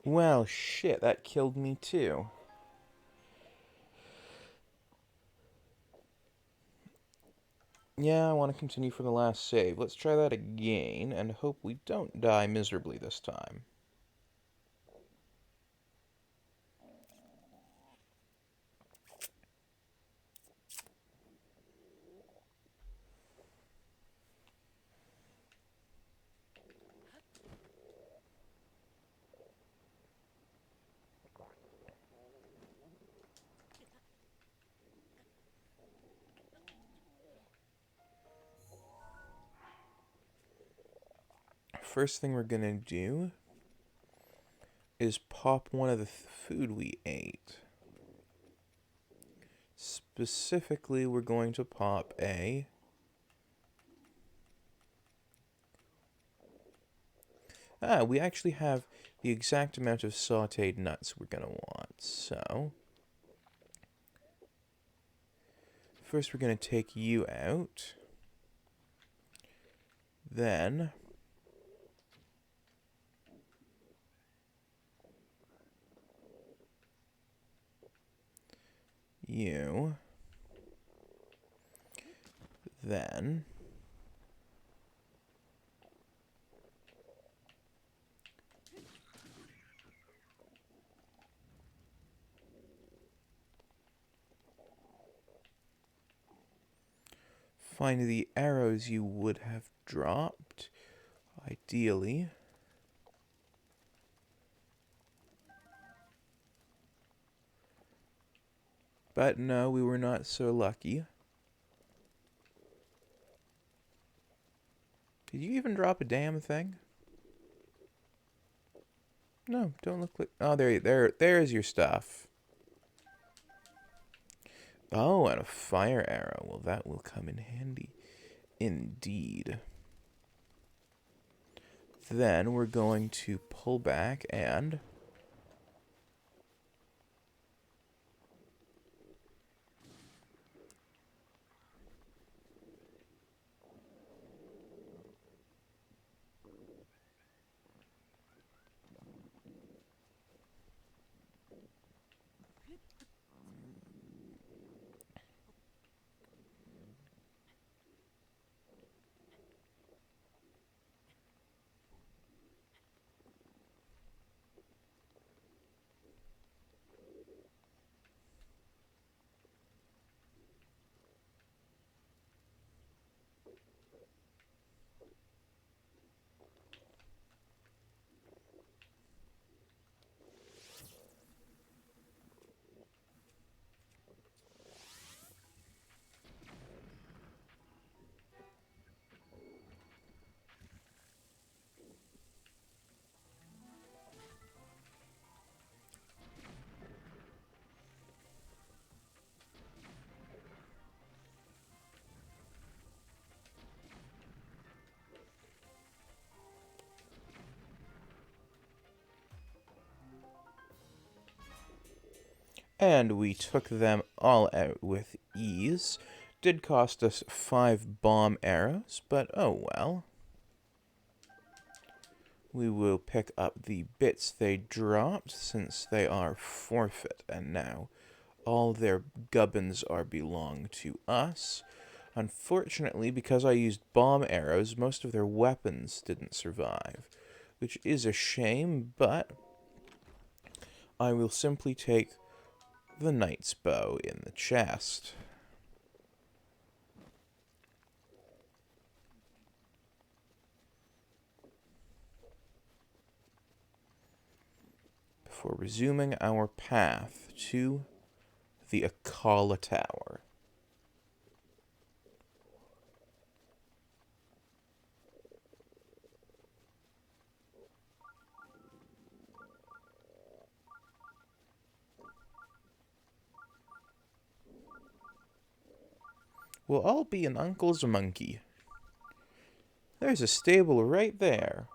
Well, shit, that killed me too. Yeah, I want to continue for the last save. Let's try that again and hope we don't die miserably this time. first thing we're gonna do is pop one of the food we ate. Specifically, we're going to pop a... we actually have the exact amount of sauteed nuts we're gonna want, so... First, we're gonna take you out. Then... you... Then... find the arrows you would have dropped, ideally. But no, we were not so lucky. Did you even drop a damn thing? No, don't look like... Oh, there's your stuff. Oh, and a fire arrow. Well, that will come in handy. Indeed. Then we're going to pull back and... And we took them all out with ease. Did cost us 5 bomb arrows, but oh well. We will pick up the bits they dropped, since they are forfeit, and now all their gubbins are belong to us. Unfortunately, because I used bomb arrows, most of their weapons didn't survive, which is a shame, but I will simply take the knight's bow in the chest. Before resuming our path to the Akala Tower. We'll all be an uncle's monkey. There's a stable right there.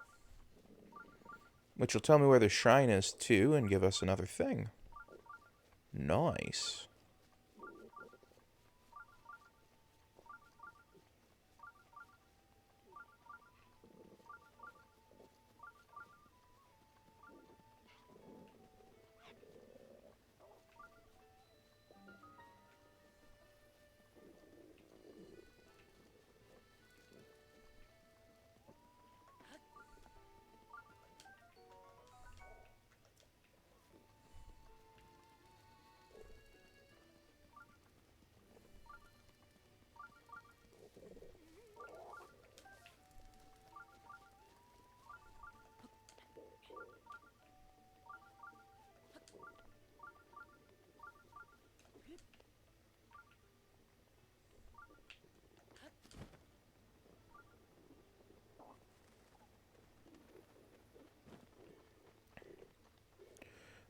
Which will tell me where the shrine is, too, and give us another thing. Nice.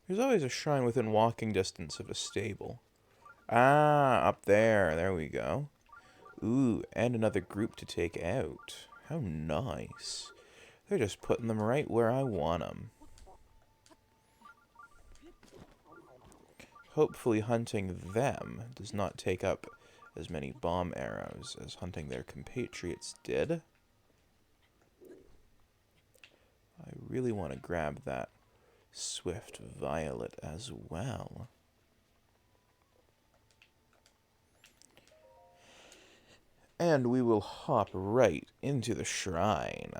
There's always a shrine within walking distance of a stable. Ah, up there. There we go. Ooh, and another group to take out. How nice. They're just putting them right where I want them. Hopefully hunting them does not take up as many bomb arrows as hunting their compatriots did. I really want to grab that swift violet as well. And we will hop right into the shrine.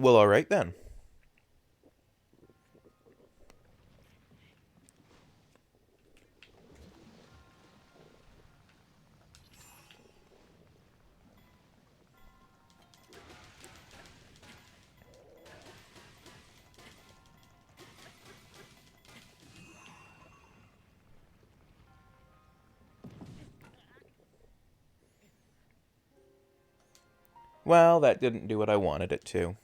Well, alright then. Well, that didn't do what I wanted it to.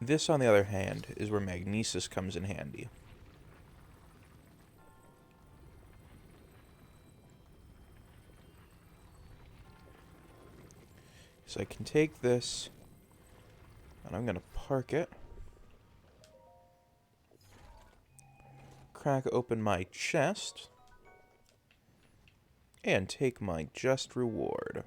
This, on the other hand, is where magnesis comes in handy. So I can take this, and I'm going to park it. Crack open my chest, and take my just reward.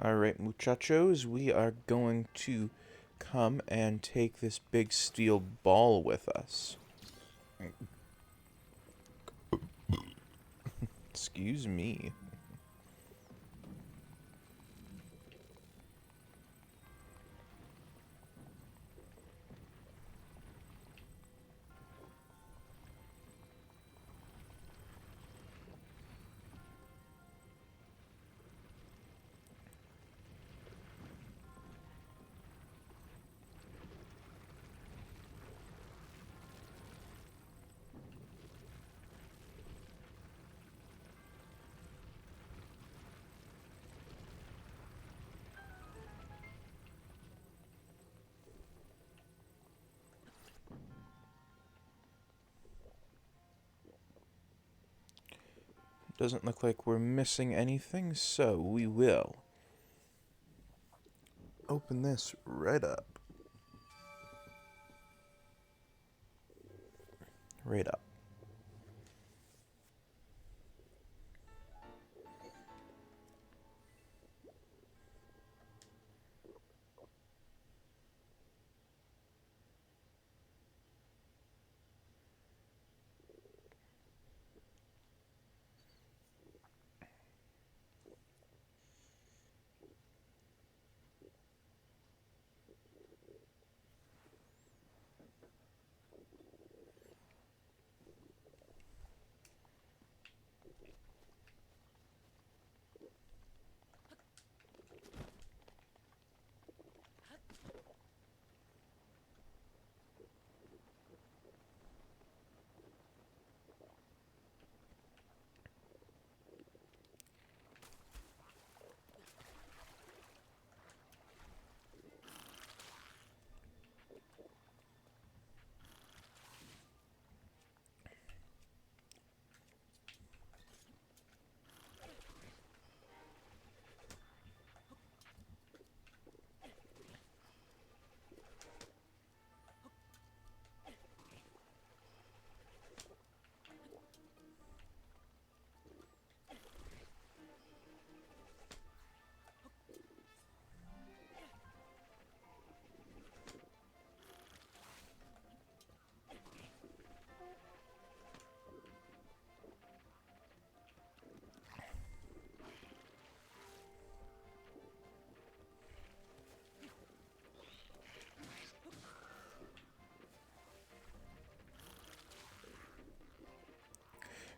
Alright, muchachos, we are going to come and take this big steel ball with us. Excuse me. Doesn't look like we're missing anything, so we will open this right up. Right up.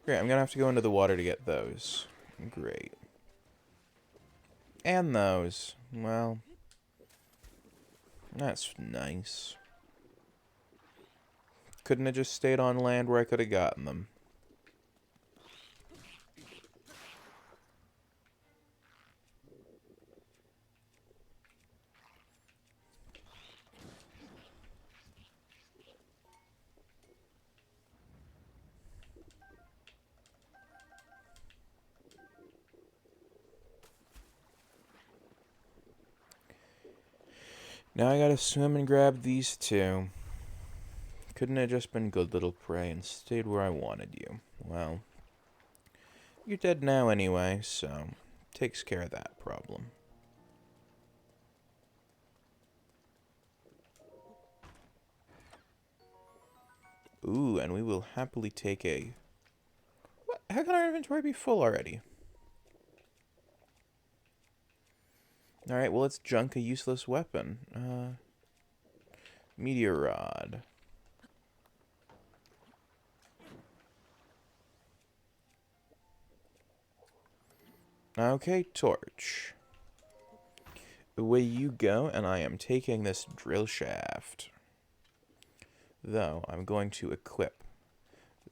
Great, I'm gonna have to go into the water to get those. Great. And those. Well, that's nice. Couldn't have just stayed on land where I could have gotten them. Now I gotta swim and grab these two. Couldn't have just been good little prey and stayed where I wanted you. Well, you're dead now anyway, so takes care of that problem. Ooh, and we will happily take a... What? How can our inventory be full already? Alright, well, let's junk a useless weapon. Meteor rod. Okay, torch. Away you go, and I am taking this drill shaft. Though, I'm going to equip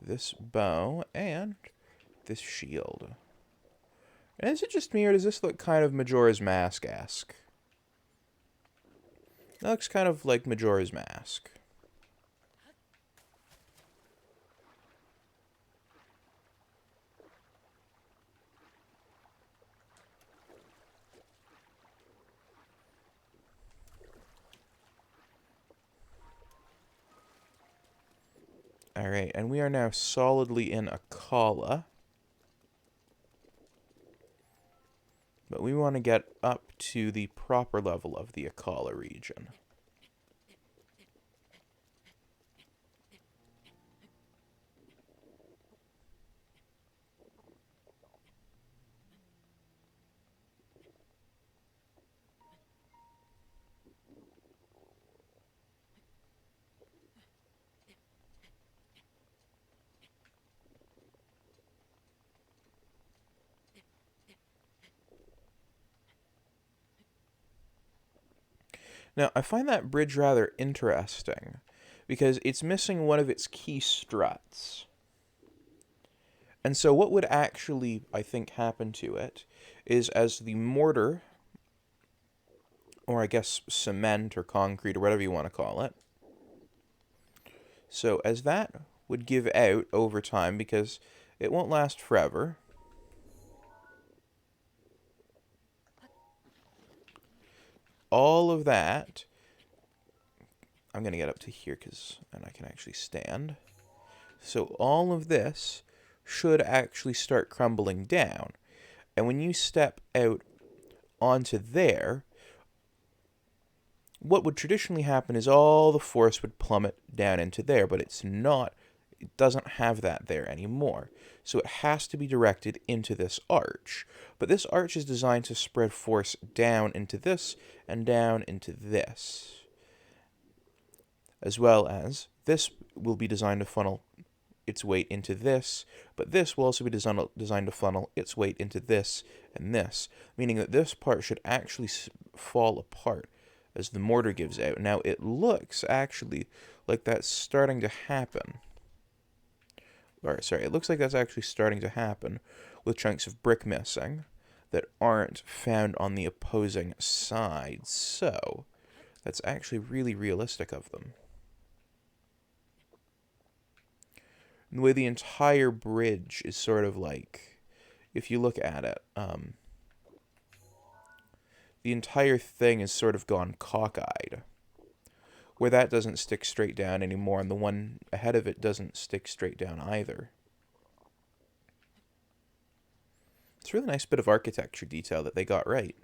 this bow and this shield. And is it just me, or does this look kind of Majora's Mask-esque? It looks kind of like Majora's Mask. Alright, and we are now solidly in Akala. But we want to get up to the proper level of the Akala region. Now, I find that bridge rather interesting, because it's missing one of its key struts. And so what would actually, I think, happen to it is as the mortar, or I guess cement or concrete or whatever you want to call it, so as that would give out over time, because it won't last forever, all of that, I'm going to get up to here because then I can actually stand. So all of this should actually start crumbling down. And when you step out onto there, what would traditionally happen is all the force would plummet down into there, but it's not, it doesn't have that there anymore. So it has to be directed into this arch. But this arch is designed to spread force down into this and down into this. As well as this will be designed to funnel its weight into this, but this will also be designed to funnel its weight into this and this, meaning that this part should actually fall apart as the mortar gives out. Now, it looks actually like that's starting to happen. Or, sorry, it looks like that's actually starting to happen with chunks of brick missing that aren't found on the opposing side. So, that's actually really realistic of them. And the way the entire bridge is sort of like, if you look at it, the entire thing is sort of gone cockeyed, where that doesn't stick straight down anymore, and the one ahead of it doesn't stick straight down either. It's a really nice bit of architecture detail that they got right.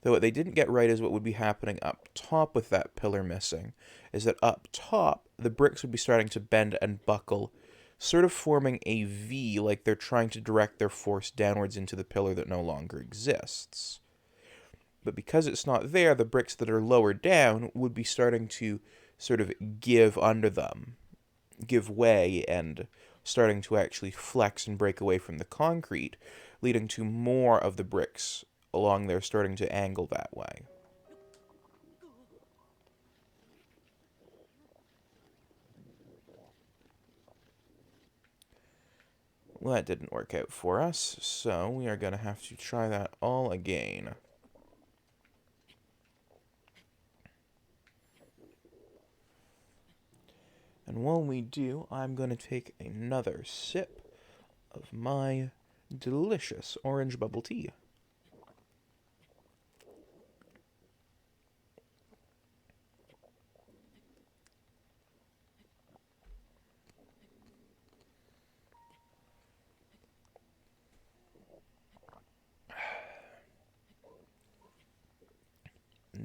Though what they didn't get right is what would be happening up top with that pillar missing, is that up top, the bricks would be starting to bend and buckle, sort of forming a V, like they're trying to direct their force downwards into the pillar that no longer exists. But because it's not there, the bricks that are lower down would be starting to sort of give under them. give way and starting to actually flex and break away from the concrete, leading to more of the bricks along there starting to angle that way. Well, that didn't work out for us, so we are going to have to try that all again. And while we do, I'm going to take another sip of my delicious orange bubble tea.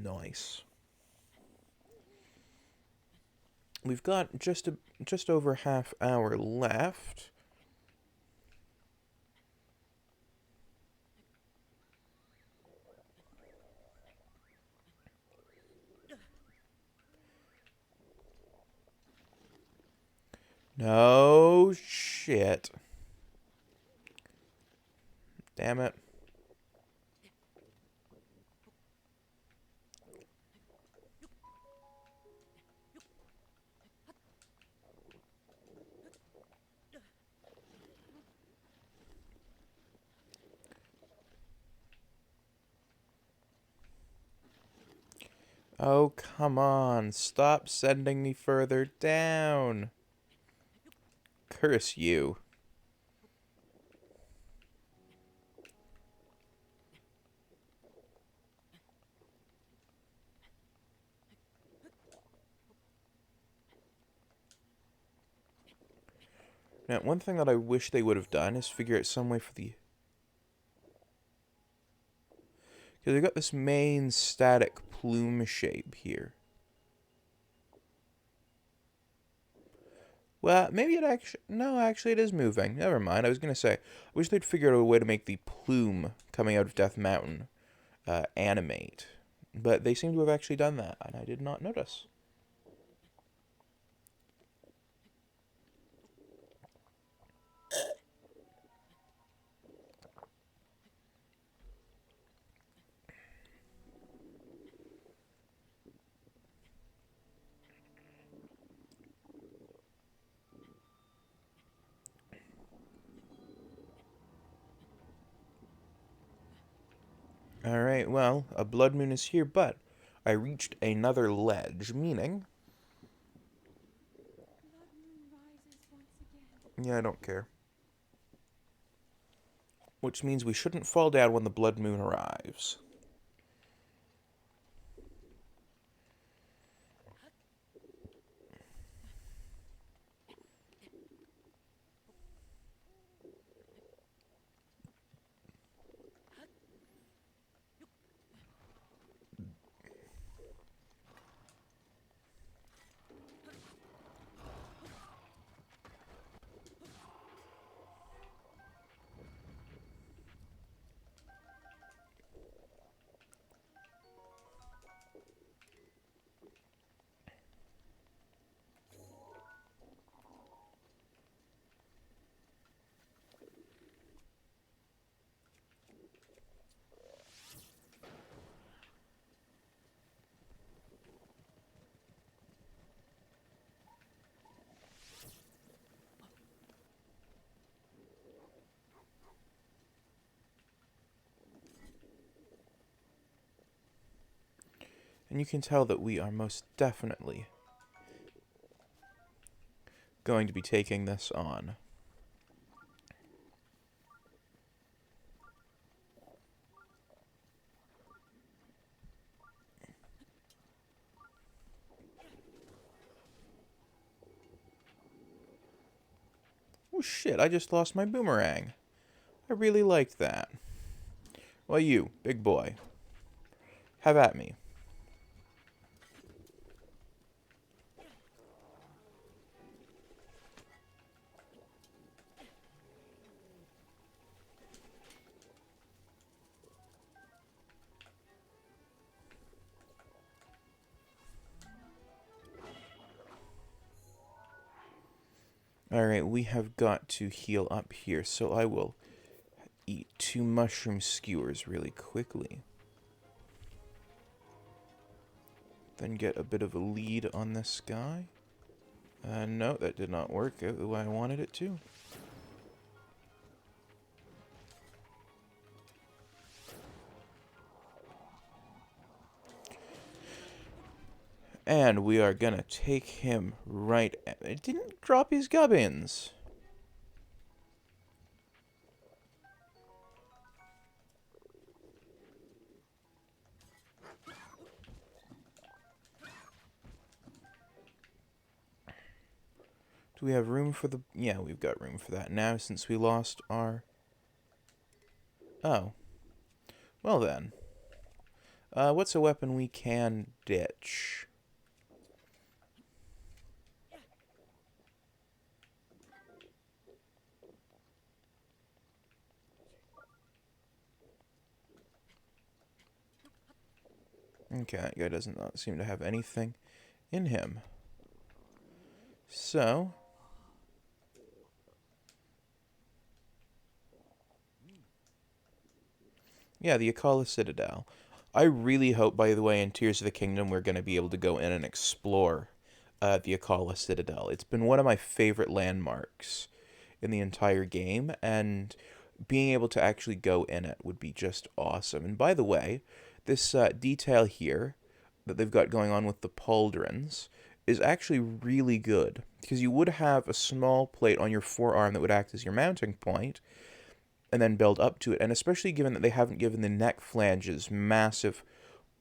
Nice. We've got just over half hour left. No shit. Damn it. Oh, come on. Stop sending me further down. Curse you. Now, one thing that I wish they would have done is figure out some way for the... Because they've got this main static plume shape here. Well, maybe it actually... No, actually it is moving. Never mind. I was going to say, I wish they'd figure out a way to make the plume coming out of Death Mountain animate. But they seem to have actually done that, and I did not notice. Alright, well, a blood moon is here, but I reached another ledge, meaning... Yeah, I don't care. Which means we shouldn't fall down when the blood moon arrives. And you can tell that we are most definitely going to be taking this on. Oh shit, I just lost my boomerang. I really liked that. Well, you, big boy, have at me. Alright, we have got to heal up here, so I will eat 2 mushroom skewers really quickly. Then get a bit of a lead on this guy. No, that did not work out the way I wanted it to. And we are gonna take him right at... It didn't drop his gubbins. Do we have room for the... Yeah, we've got room for that now since we lost our... Oh. Well then. What's a weapon we can ditch? Okay, that guy does not seem to have anything in him. So... Yeah, the Akala Citadel. I really hope, by the way, in Tears of the Kingdom, we're going to be able to go in and explore the Akala Citadel. It's been one of my favorite landmarks in the entire game, and being able to actually go in it would be just awesome. And by the way, this detail here that they've got going on with the pauldrons is actually really good, because you would have a small plate on your forearm that would act as your mounting point, and then build up to it, and especially given that they haven't given the neck flanges massive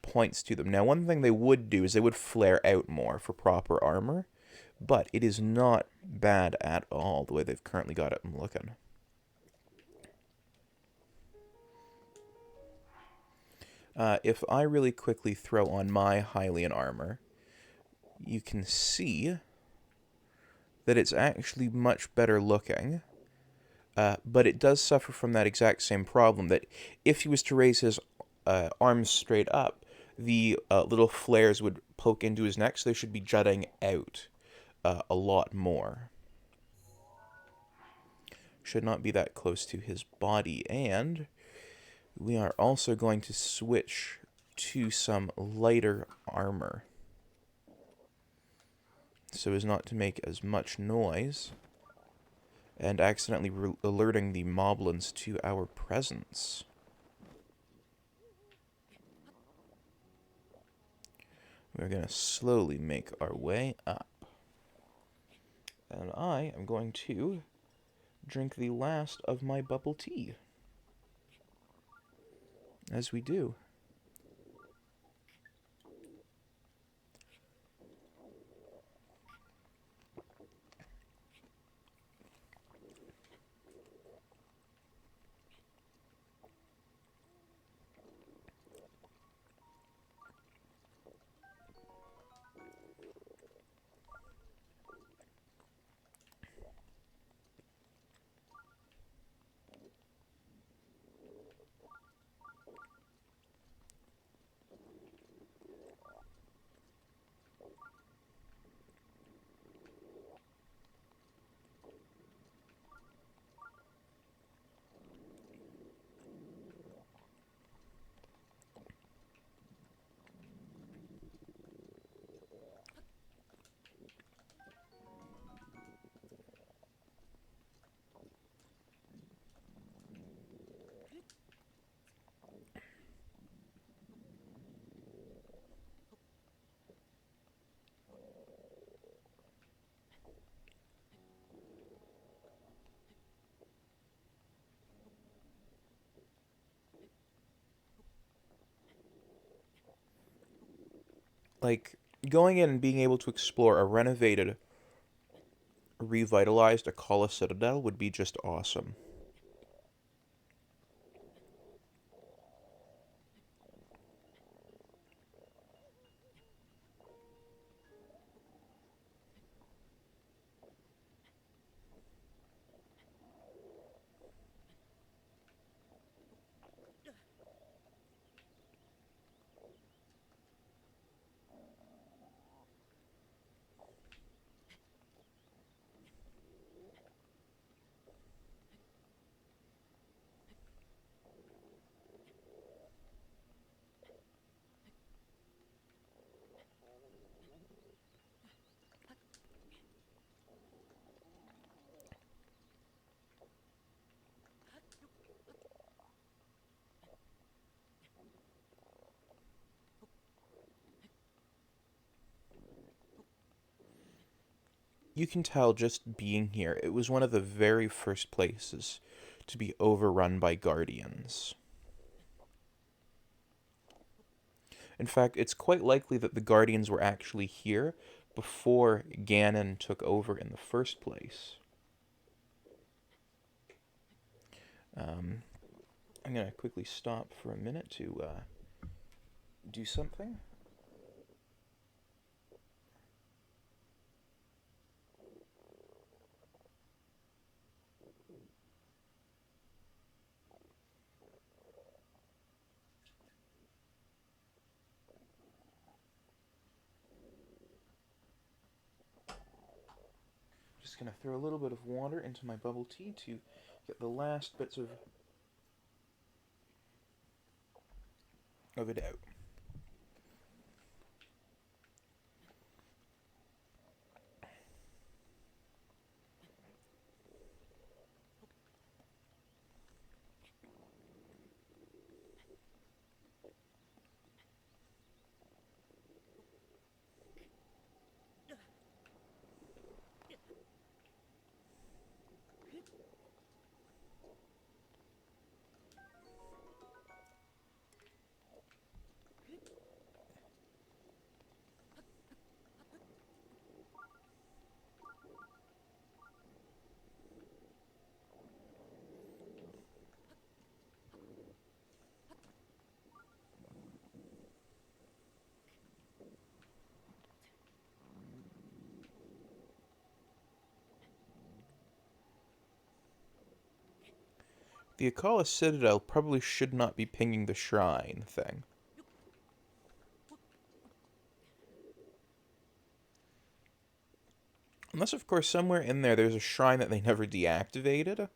points to them. Now, one thing they would do is they would flare out more for proper armor, but it is not bad at all the way they've currently got it looking. If I really quickly throw on my Hylian armor, you can see that it's actually much better looking. But it does suffer from that exact same problem, that if he was to raise his arms straight up, the little flares would poke into his neck, so they should be jutting out a lot more. Should not be that close to his body, and we are also going to switch to some lighter armor, so as not to make as much noise and accidentally alerting the moblins to our presence. We're going to slowly make our way up. And I am going to drink the last of my bubble tea. As we do. Like, going in and being able to explore a renovated, revitalized Akala Citadel would be just awesome. You can tell just being here, it was one of the very first places to be overrun by guardians. In fact, it's quite likely that the guardians were actually here before Ganon took over in the first place. I'm going to quickly stop for a minute to do something. Just going to throw a little bit of water into my bubble tea to get the last bits of it out. The Akala Citadel probably should not be pinging the shrine thing. Unless, of course, somewhere in there's a shrine that they never deactivated,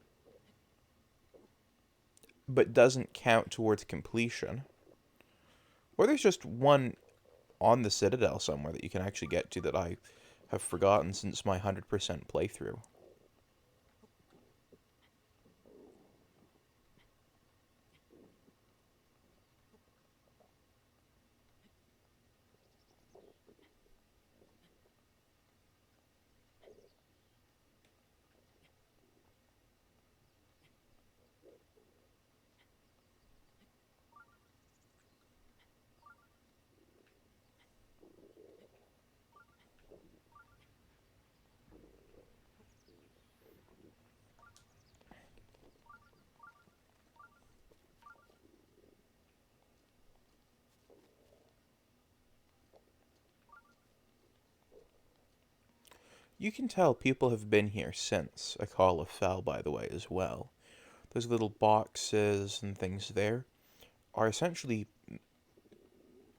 but doesn't count towards completion. Or there's just one on the Citadel somewhere that you can actually get to that I have forgotten since my 100% playthrough. You can tell people have been here since Akala fell, by the way, as well. Those little boxes and things there are essentially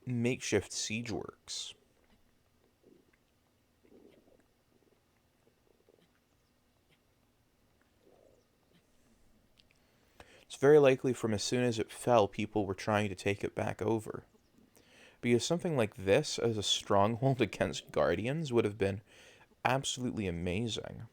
makeshift siege works. It's very likely from as soon as it fell, people were trying to take it back over. Because something like this as a stronghold against guardians would have been absolutely amazing.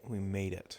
We made it.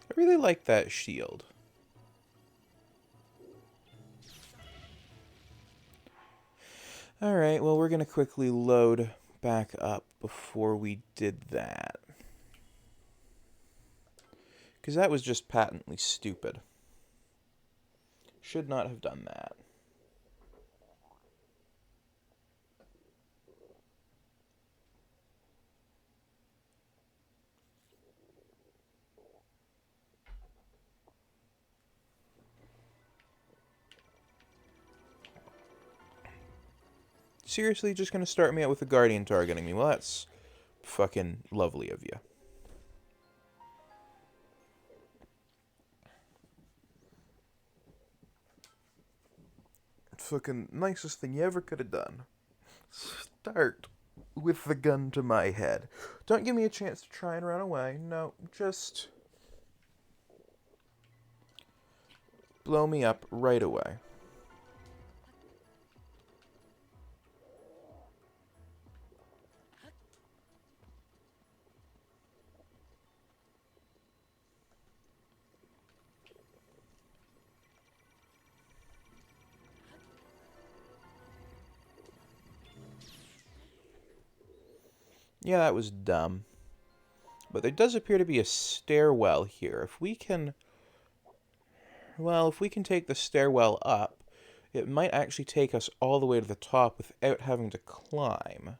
I really like that shield. Alright, well, we're going to quickly load back up before we did that. Because that was just patently stupid. Should not have done that. Seriously, just gonna start me out with a Guardian targeting me? Well, that's fucking lovely of you. Fucking nicest thing you ever could have done. Start with the gun to my head. Don't give me a chance to try and run away. No, just blow me up right away. Yeah, that was dumb. But there does appear to be a stairwell here. If we can... Well, if we can take the stairwell up, it might actually take us all the way to the top without having to climb.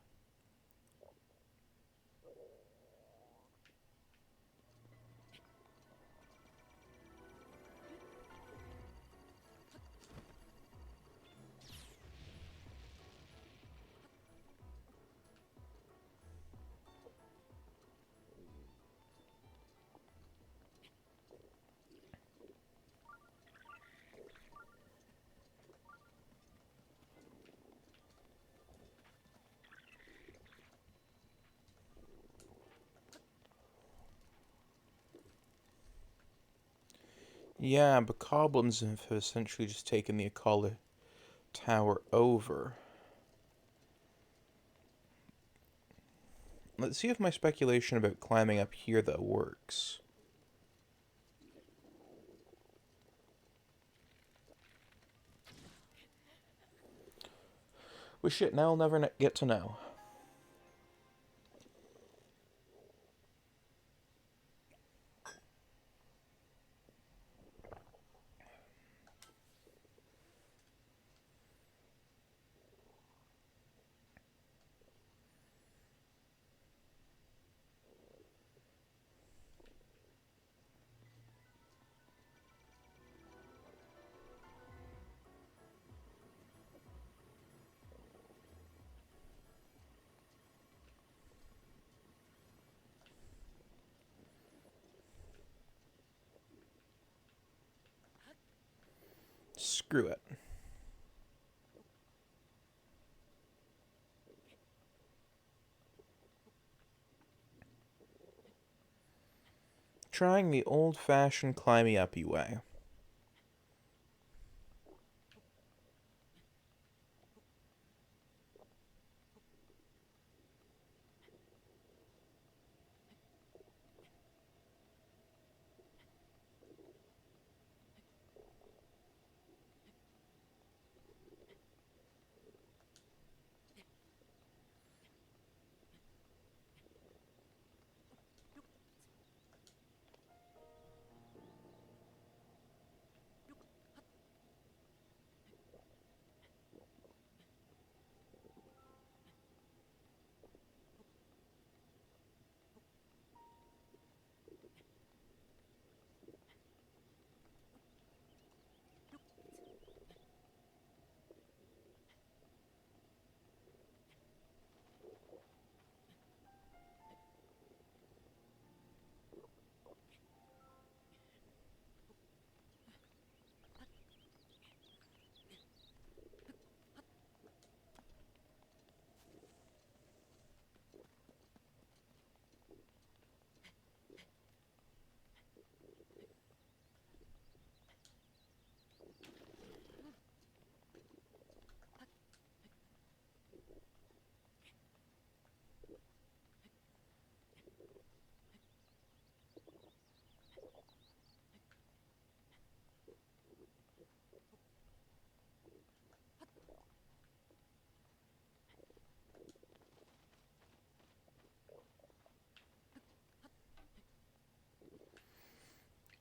Yeah, but goblins have essentially just taken the Akala Tower over. Let's see if my speculation about climbing up here, though, works. Well, shit, now I'll never get to know. Screw it. Trying the old-fashioned climby-uppy way.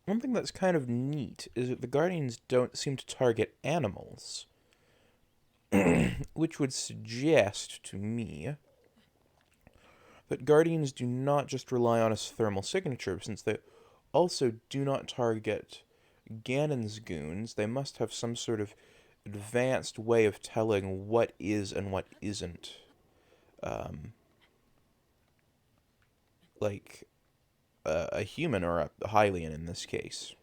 one thing that's kind of neat is that the Guardians don't seem to target animals, which would suggest to me that Guardians do not just rely on his thermal signature, since they also do not target Ganon's goons. They must have some sort of advanced way of telling what is and what isn't, um, like a human or a Hylian in this case.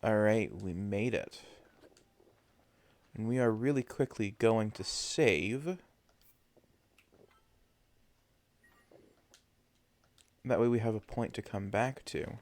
Alright, we made it. And we are really quickly going to save. That way we have a point to come back to.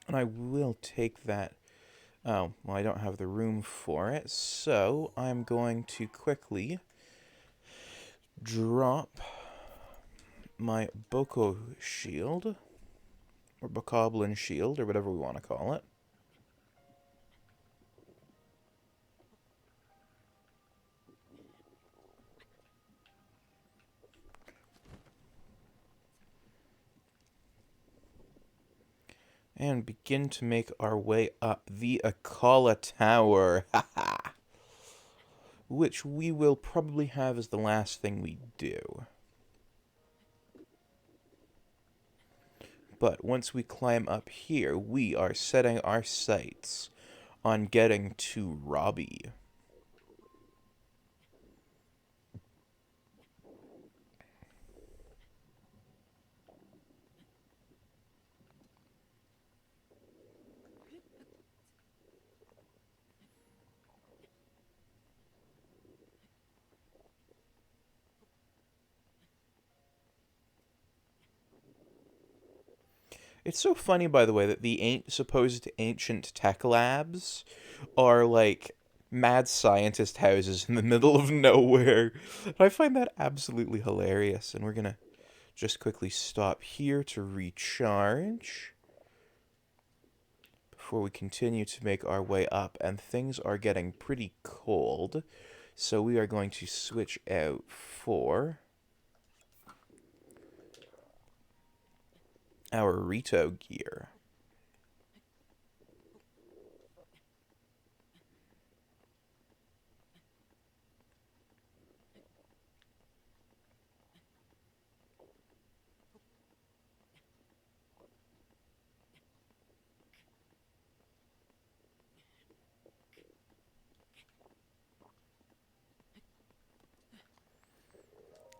And I will take that. Oh, well, I don't have the room for it, so I'm going to quickly drop my Boko shield, or Bokoblin shield, or whatever we want to call it. And begin to make our way up the Akala Tower, which we will probably have as the last thing we do. But once we climb up here, we are setting our sights on getting to Robbie. It's so funny, by the way, that the supposed ancient tech labs are like mad scientist houses in the middle of nowhere. I find that absolutely hilarious, and we're gonna just quickly stop here to recharge before we continue to make our way up, and things are getting pretty cold, so we are going to switch out for our Rito gear.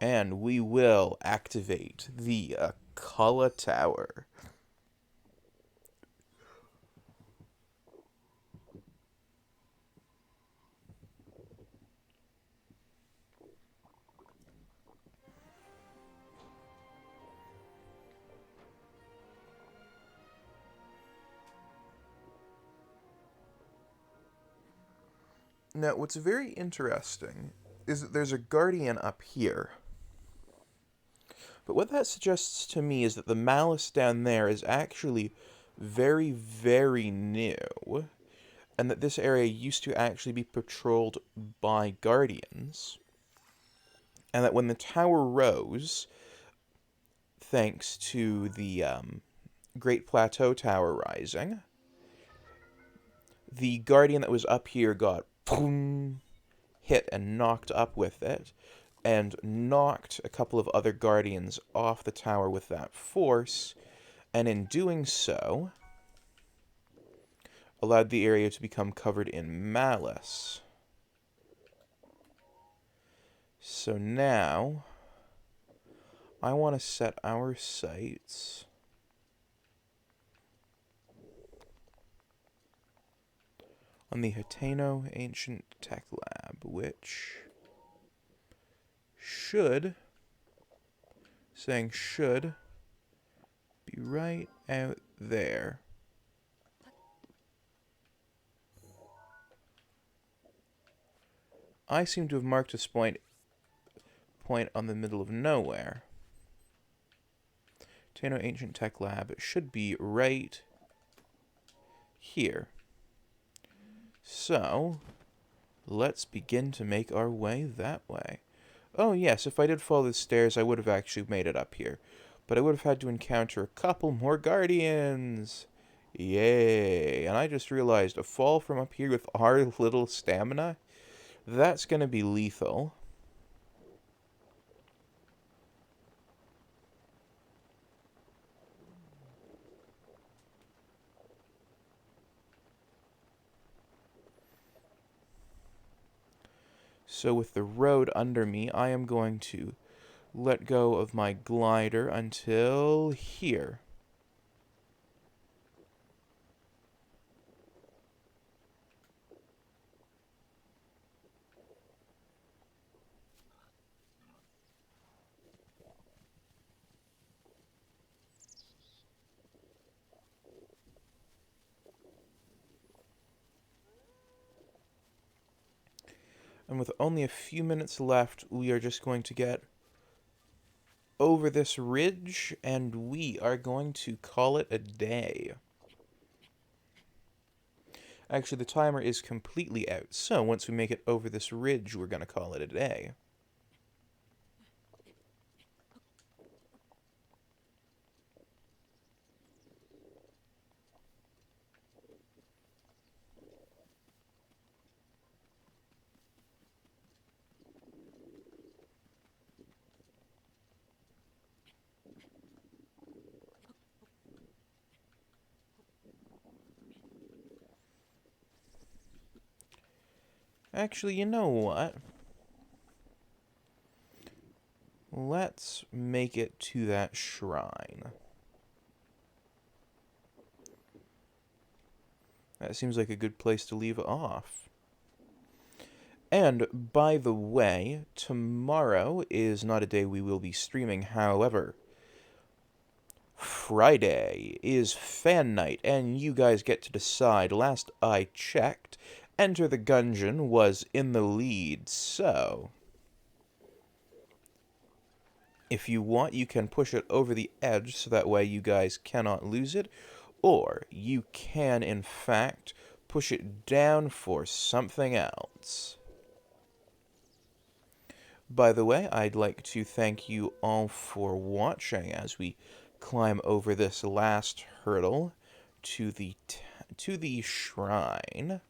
And we will activate the Akala Tower. Now, what's very interesting is that there's a guardian up here. But what that suggests to me is that the malice down there is actually very, very new, and that this area used to actually be patrolled by guardians, and that when the tower rose, thanks to the Great Plateau Tower rising, the guardian that was up here got boom, hit and knocked up with it, and knocked a couple of other guardians off the tower with that force, and in doing so, allowed the area to become covered in malice. So now, I want to set our sights on the Hateno Ancient Tech Lab, which should, saying should, be right out there. I seem to have marked this point on the middle of nowhere. Hateno Ancient Tech Lab, it should be right here. So, let's begin to make our way that way. Oh yes, if I did follow the stairs, I would have actually made it up here. But I would have had to encounter a couple more guardians. Yay. And I just realized a fall from up here with our little stamina, that's going to be lethal. So with the road under me, I am going to let go of my glider until here. And with only a few minutes left, we are just going to get over this ridge, and we are going to call it a day. Actually, the timer is completely out, so once we make it over this ridge, we're going to call it a day. Actually, you know what? Let's make it to that shrine. That seems like a good place to leave off. And, by the way, tomorrow is not a day we will be streaming. However, Friday is fan night, and you guys get to decide. Last I checked, Enter the Gungeon was in the lead, so if you want, you can push it over the edge so that way you guys cannot lose it, or you can, in fact, push it down for something else. By the way, I'd like to thank you all for watching as we climb over this last hurdle to the shrine.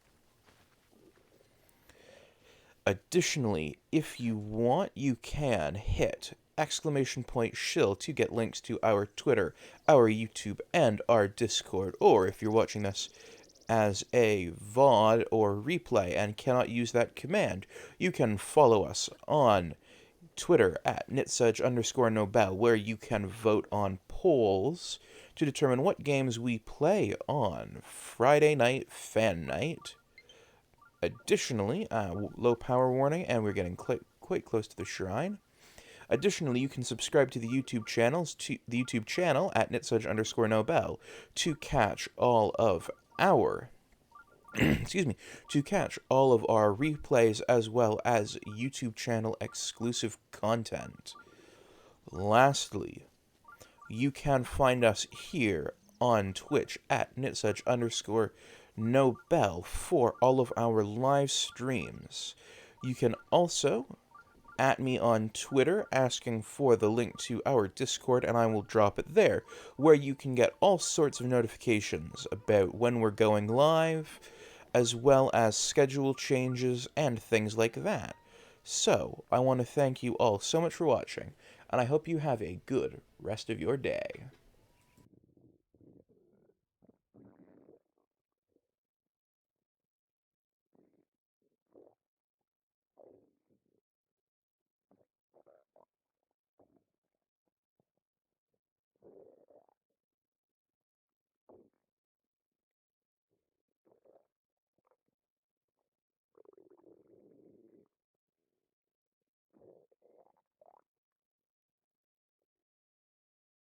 Additionally, if you want, you can hit !shill to get links to our Twitter, our YouTube, and our Discord. Or if you're watching this as a VOD or replay and cannot use that command, you can follow us on Twitter at @nitsudge_nobel, where you can vote on polls to determine what games we play on Friday Night Fan Night. Additionally, low power warning, and we're getting quite close to the shrine. Additionally, you can subscribe to the YouTube channel at @nitsudge_nobel to catch all of our excuse me, to catch all of our replays as well as YouTube channel exclusive content. Lastly, you can find us here on Twitch at @nitsudge_nobel for all of our live streams. You can also at me on Twitter asking for the link to our Discord, and I will drop it there, where you can get all sorts of notifications about when we're going live, as well as schedule changes and things like that. So, I want to thank you all so much for watching, and I hope you have a good rest of your day.